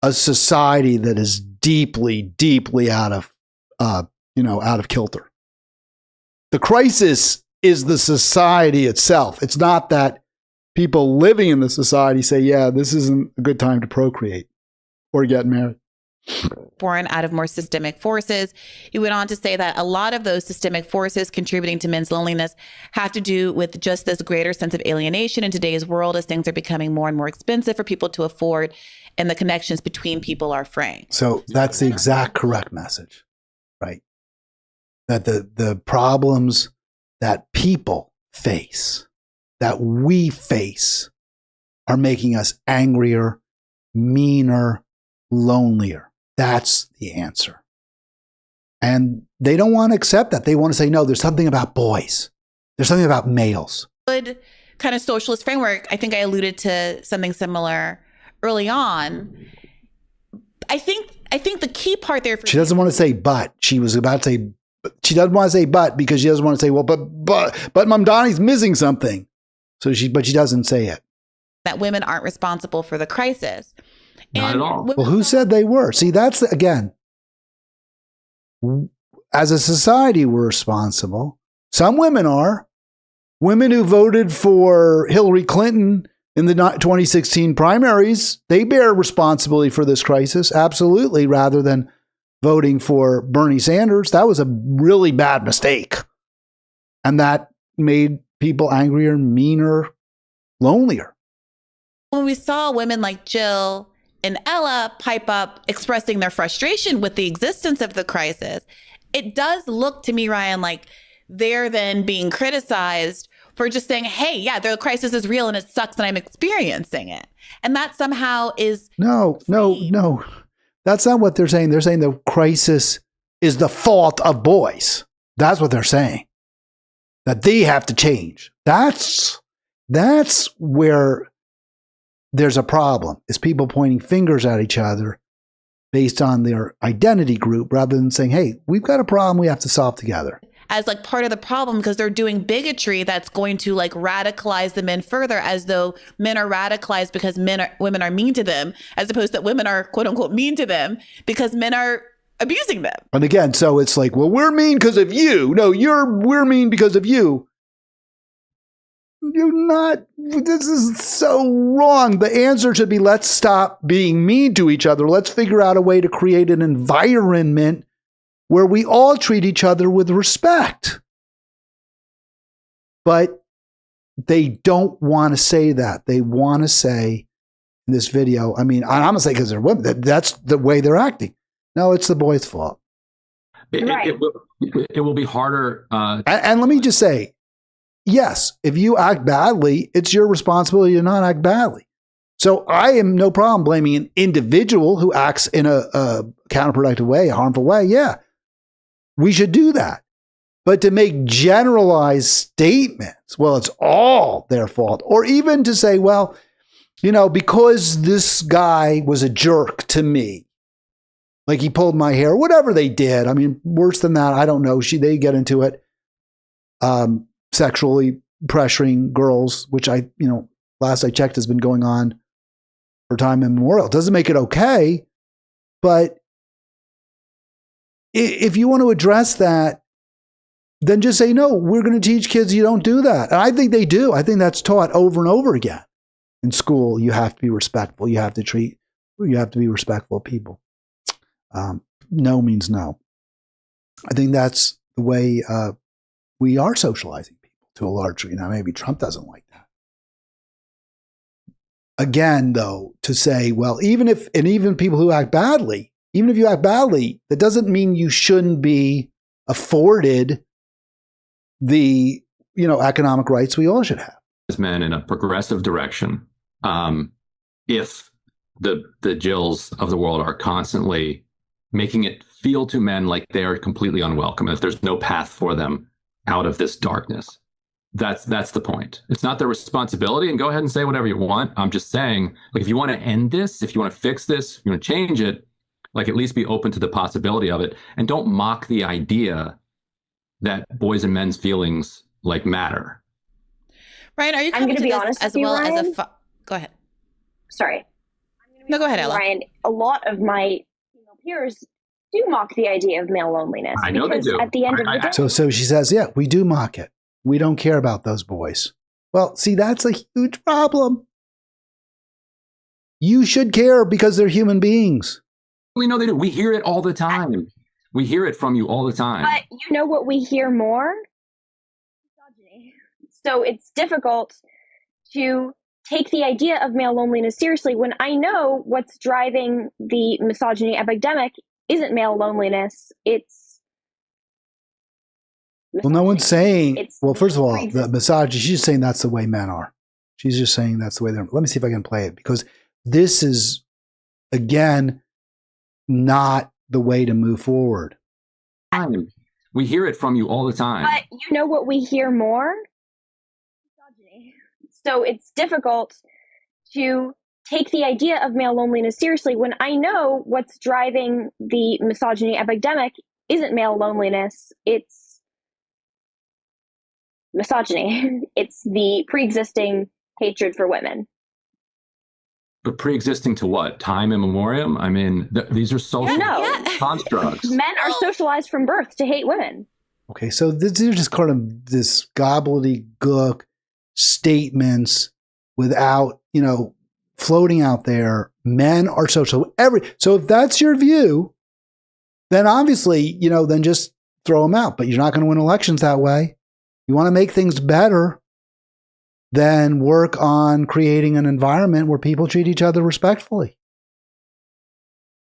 a society that is deeply, deeply out of kilter. The crisis is the society itself. It's not that people living in the society say, yeah, this isn't a good time to procreate or get married. Born out of more systemic forces. He went on to say that a lot of those systemic forces contributing to men's loneliness have to do with just this greater sense of alienation in today's world as things are becoming more and more expensive for people to afford and the connections between people are fraying. So that's the exact correct message, right? That the problems that people face, that we face, are making us angrier, meaner, lonelier. That's the answer. And they don't want to accept that. They want to say, no, there's something about boys. There's something about males. Good kind of socialist framework. I think I alluded to something similar early on. I think the key part there for she doesn't want to say but. She was about to say she doesn't want to say but because she doesn't want to say, well, but Mom Donnie's missing something. But she doesn't say it. That women aren't responsible for the crisis. Not at all. Well, who said they were? See, that's again, as a society, we're responsible. Some women are. Women who voted for Hillary Clinton in the 2016 primaries, they bear responsibility for this crisis, absolutely, rather than voting for Bernie Sanders. That was a really bad mistake. And that made people angrier, meaner, lonelier. When we saw women like Jill and Ella pipe up expressing their frustration with the existence of the crisis, it does look to me, Ryan, like they're then being criticized for just saying, hey, yeah, the crisis is real and it sucks and I'm experiencing it. And that somehow is... No. That's not what they're saying. They're saying the crisis is the fault of boys. That's what they're saying. That they have to change. That's where there's a problem, is people pointing fingers at each other based on their identity group rather than saying, hey, we've got a problem we have to solve together. As like part of the problem, because they're doing bigotry that's going to like radicalize the men further, as though men are radicalized because women are mean to them, as opposed to women are quote unquote mean to them because men are abusing them. And again, so it's like, well, we're mean because of you. No, we're mean because of you. You're not. This is so wrong. The answer should be, let's stop being mean to each other. Let's figure out a way to create an environment where we all treat each other with respect. But they don't want to say that. They want to say in this video, I mean, I'm going to say because they're women, that's the way they're acting. No, it's the boy's fault. It will be harder. And let me just say, yes, if you act badly, it's your responsibility to not act badly. So I am no problem blaming an individual who acts in a counterproductive way, a harmful way. Yeah, we should do that. But to make generalized statements, well, it's all their fault. Or even to say, well, you know, because this guy was a jerk to me, like he pulled my hair, whatever they did. I mean, worse than that, I don't know. They get into it. Sexually pressuring girls, which last I checked has been going on for time immemorial. Doesn't make it okay, but if you want to address that, then just say, no, we're going to teach kids you don't do that. And I think they do. I think that's taught over and over again. In school, you have to be respectful. You have to be respectful of people. No means no. I think that's the way we are socializing people to a large degree. Now, maybe Trump doesn't like that. Again, though, to say, well, even people who act badly, even if you act badly, that doesn't mean you shouldn't be afforded the economic rights we all should have. As men in a progressive direction, if the Jills of the world are constantly making it feel to men like they are completely unwelcome, if there's no path for them out of this darkness, that's the point. It's not their responsibility, and go ahead and say whatever you want. I'm just saying, like, if you want to end this, if you want to fix this, if you want to change it, like, at least be open to the possibility of it, and don't mock the idea that boys and men's feelings like matter. Ryan, are you I'm coming going to be this honest as with you, well Ryan? as go ahead. Sorry. No, go ahead, Ella. Ryan, a lot of my female peers do mock the idea of male loneliness. I know they do. At the end of the day, So she says, yeah, we do mock it. We don't care about those boys. Well, see, that's a huge problem. You should care because they're human beings. We know they do. We hear it all the time. We hear it from you all the time. but you know what we hear more? Misogyny. So it's difficult to take the idea of male loneliness seriously when I know what's driving the misogyny epidemic isn't male loneliness. It's Well, no one's saying, It's well, first of all, the pre-existing. misogyny, she's saying that's the way men are. She's just saying that's the way they're. Let me see if I can play it, because this is, again, not the way to move forward. time. We hear it from you all the time. But you know what we hear more? Misogyny. So it's difficult to take the idea of male loneliness seriously when I know what's driving the misogyny epidemic isn't male loneliness, it's misogyny. It's the pre-existing hatred for women. But pre-existing to what? Time immemorial? I mean, these are social constructs. Men are socialized from birth to hate women. Okay, so these are just kind of this gobbledygook statements without, floating out there. Men are social. So if that's your view, then obviously, then just throw them out. But you're not going to win elections that way. You want to make things better, then work on creating an environment where people treat each other respectfully.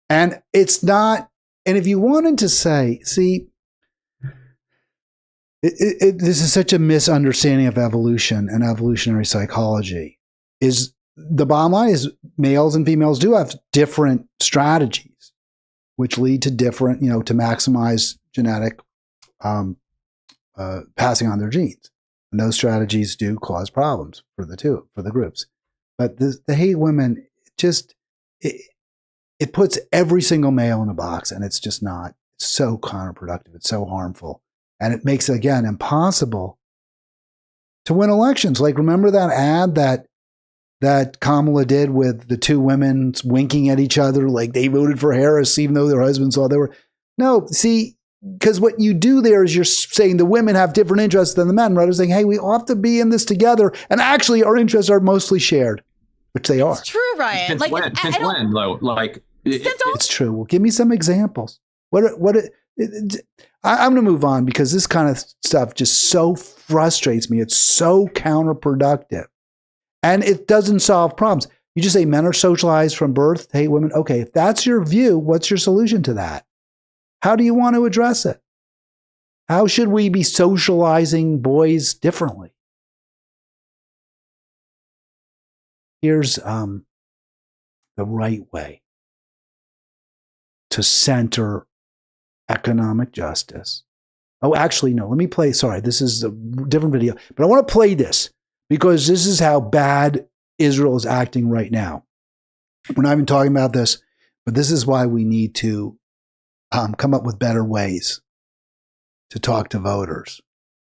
And it's not, and if you wanted to say, see, this is such a misunderstanding of evolution and evolutionary psychology. Is the bottom line is males and females do have different strategies, which lead to different, to maximize genetic passing on their genes. And those strategies do cause problems for the groups. But the hate women, it puts every single male in a box, and it's just not. It's so counterproductive. It's so harmful. And it makes it, again, impossible to win elections. Like, remember that ad that Kamala did with the two women winking at each other, like they voted for Harris, even though their husbands saw they were. No, see, because what you do there is you're saying the women have different interests than the men, rather than saying, hey, we all have to be in this together. And actually, our interests are mostly shared, which they are. It's true, Ryan. Since when, though? It's true. Well, give me some examples. I'm going to move on because this kind of stuff just so frustrates me. It's so counterproductive. And it doesn't solve problems. You just say men are socialized from birth to hate women. Okay, if that's your view, what's your solution to that? How do you want to address it? How should we be socializing boys differently? Here's the right way to center economic justice. Oh, actually, no, let me play. Sorry, this is a different video, but I want to play this because this is how bad Israel is acting right now. We're not even talking about this, but this is why we need to come up with better ways to talk to voters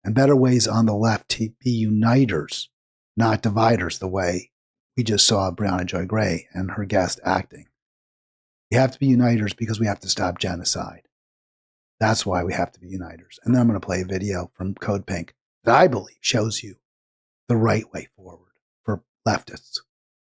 and better ways on the left to be uniters, not dividers, the way we just saw Breonna Joy Gray and her guest acting. We have to be uniters because we have to stop genocide. That's why we have to be uniters. And then I'm going to play a video from Code Pink that I believe shows you the right way forward for leftists.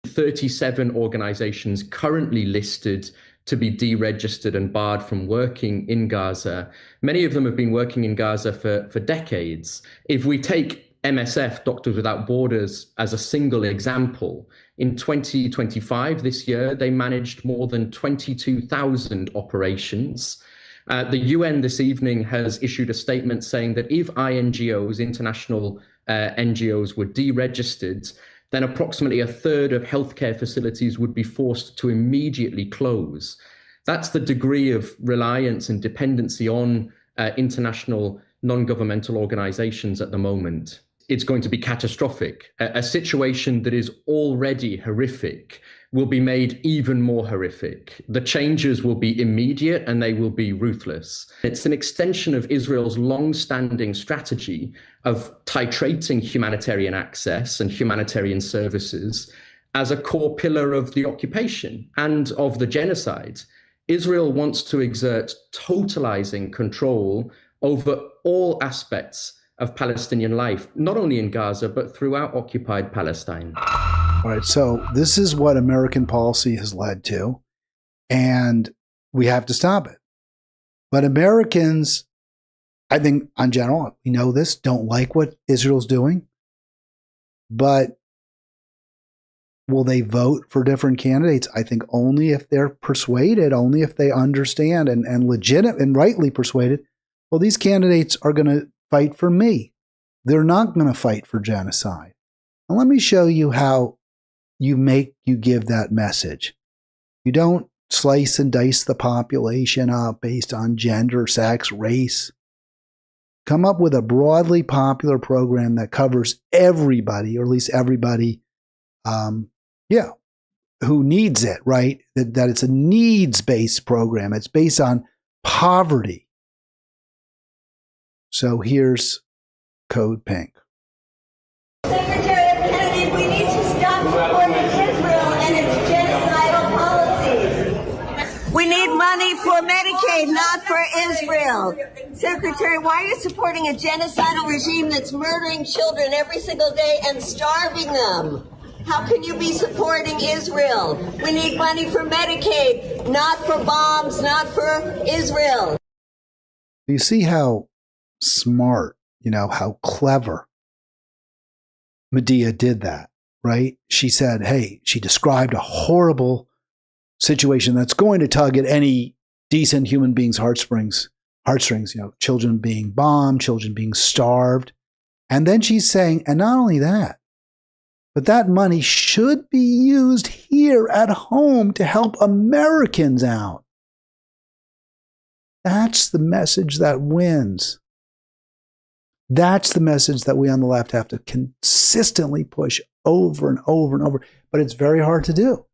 37 organizations currently listed to be deregistered and barred from working in Gaza. Many of them have been working in Gaza for decades. If we take MSF, Doctors Without Borders, as a single example, in 2025, this year, they managed more than 22,000 operations. The UN this evening has issued a statement saying that if INGOs, international NGOs, were deregistered, then approximately a third of healthcare facilities would be forced to immediately close. That's the degree of reliance and dependency on international non-governmental organizations at the moment. It's going to be catastrophic. A situation that is already horrific will be made even more horrific. The changes will be immediate and they will be ruthless. It's an extension of Israel's long-standing strategy of titrating humanitarian access and humanitarian services as a core pillar of the occupation and of the genocide. Israel wants to exert totalizing control over all aspects of Palestinian life, not only in Gaza, but throughout occupied Palestine. All right, so this is what American policy has led to, and we have to stop it. But Americans, I think, in general, we know this, don't like what Israel's doing. But will they vote for different candidates? I think only if they're persuaded, only if they understand and legitimate and rightly persuaded. Well, these candidates are going to fight for me. They're not going to fight for genocide. And let me show you how you give that message. You don't slice and dice the population up based on gender, sex, race. Come up with a broadly popular program that covers everybody, or at least everybody, who needs it, right? That it's a needs-based program. It's based on poverty. So here's Code Pink. Secretary of Kennedy, we need to stop supporting Israel and its genocidal policies. We need money for Medicaid, not for Israel. Secretary, why are you supporting a genocidal regime that's murdering children every single day and starving them? How can you be supporting Israel? We need money for Medicaid, not for bombs, not for Israel. You see how smart, how clever Medea did that, right? She said, hey, she described a horrible situation that's going to tug at any decent human being's heartstrings, children being bombed, children being starved. And then she's saying, and not only that, but that money should be used here at home to help Americans out. That's the message that wins. That's the message that we on the left have to consistently push over and over and over. But it's very hard to do.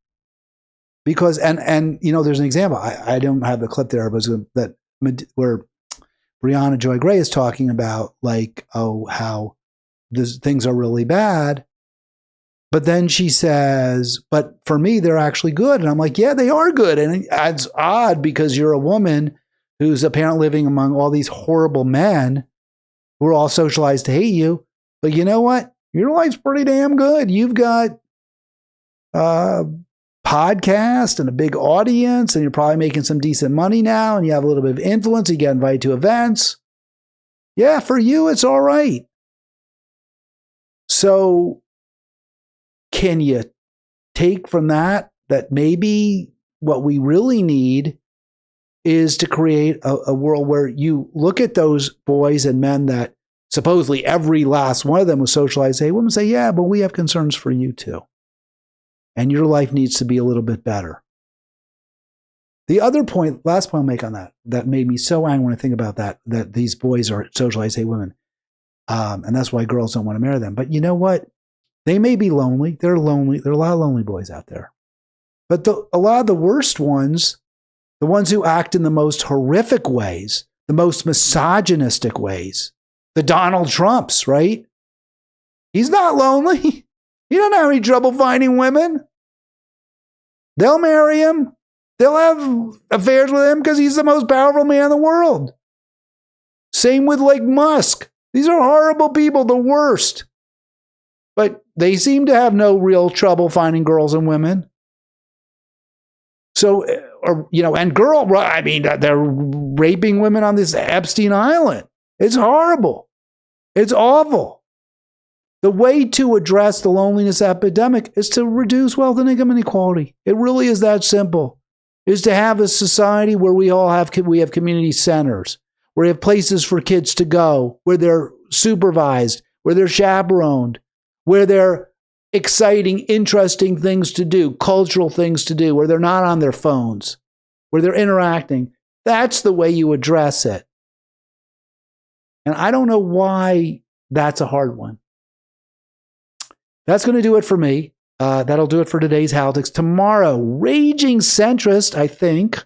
Because, and there's an example. I don't have the clip there, but where Brianna Joy Gray is talking about, how things are really bad. But then she says, but for me, they're actually good. And I'm like, yeah, they are good. And it's odd because you're a woman who's apparently living among all these horrible men who are all socialized to hate you. But you know what? Your life's pretty damn good. You've got a podcast and a big audience, and you're probably making some decent money now, and you have a little bit of influence. You get invited to events. Yeah, for you, it's all right. So can you take from that maybe what we really need is to create a world where you look at those boys and men that supposedly every last one of them was socialized, say, women say, yeah, but we have concerns for you too. And your life needs to be a little bit better. The other point, last point I'll make on that made me so angry when I think about that these boys are socialized, hey, women. And that's why girls don't want to marry them. But you know what? They may be lonely. They're lonely. There are a lot of lonely boys out there. But a lot of the worst ones, the ones who act in the most horrific ways, the most misogynistic ways, the Donald Trumps, right? He's not lonely. He doesn't have any trouble finding women. They'll marry him. They'll have affairs with him because he's the most powerful man in the world. Same with Musk. These are horrible people, the worst. But they seem to have no real trouble finding girls and women. So, they're raping women on this Epstein Island. It's horrible. It's awful. The way to address the loneliness epidemic is to reduce wealth and income inequality. It really is that simple. Is to have a society where we have community centers, where we have places for kids to go, where they're supervised, where they're chaperoned, where they're exciting, interesting things to do, cultural things to do, where they're not on their phones, where they're interacting. That's the way you address it. And I don't know why that's a hard one. That's going to do it for me. That'll do it for today's Halitics. Tomorrow, Raging Centrist, I think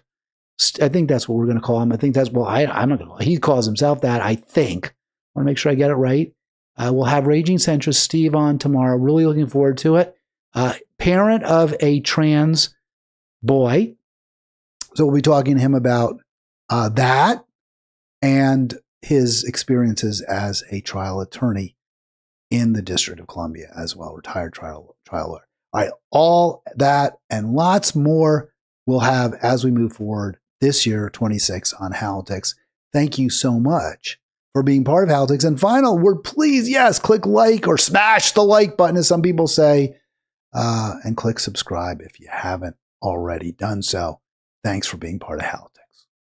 that's what we're going to call him. I think that's, I'm not going to call him. He calls himself that, I think. I want to make sure I get it right. We'll have Raging Centrist Steve on tomorrow. Really looking forward to it. Parent of a trans boy. So we'll be talking to him about that and his experiences as a trial attorney in the District of Columbia as well, retired trial lawyer. All right, all that and lots more we'll have as we move forward this year, 26, on Halitics. Thank you so much for being part of Halitics. And final word, please, yes, click like or smash the like button, as some people say, and click subscribe if you haven't already done so. Thanks for being part of Halitics.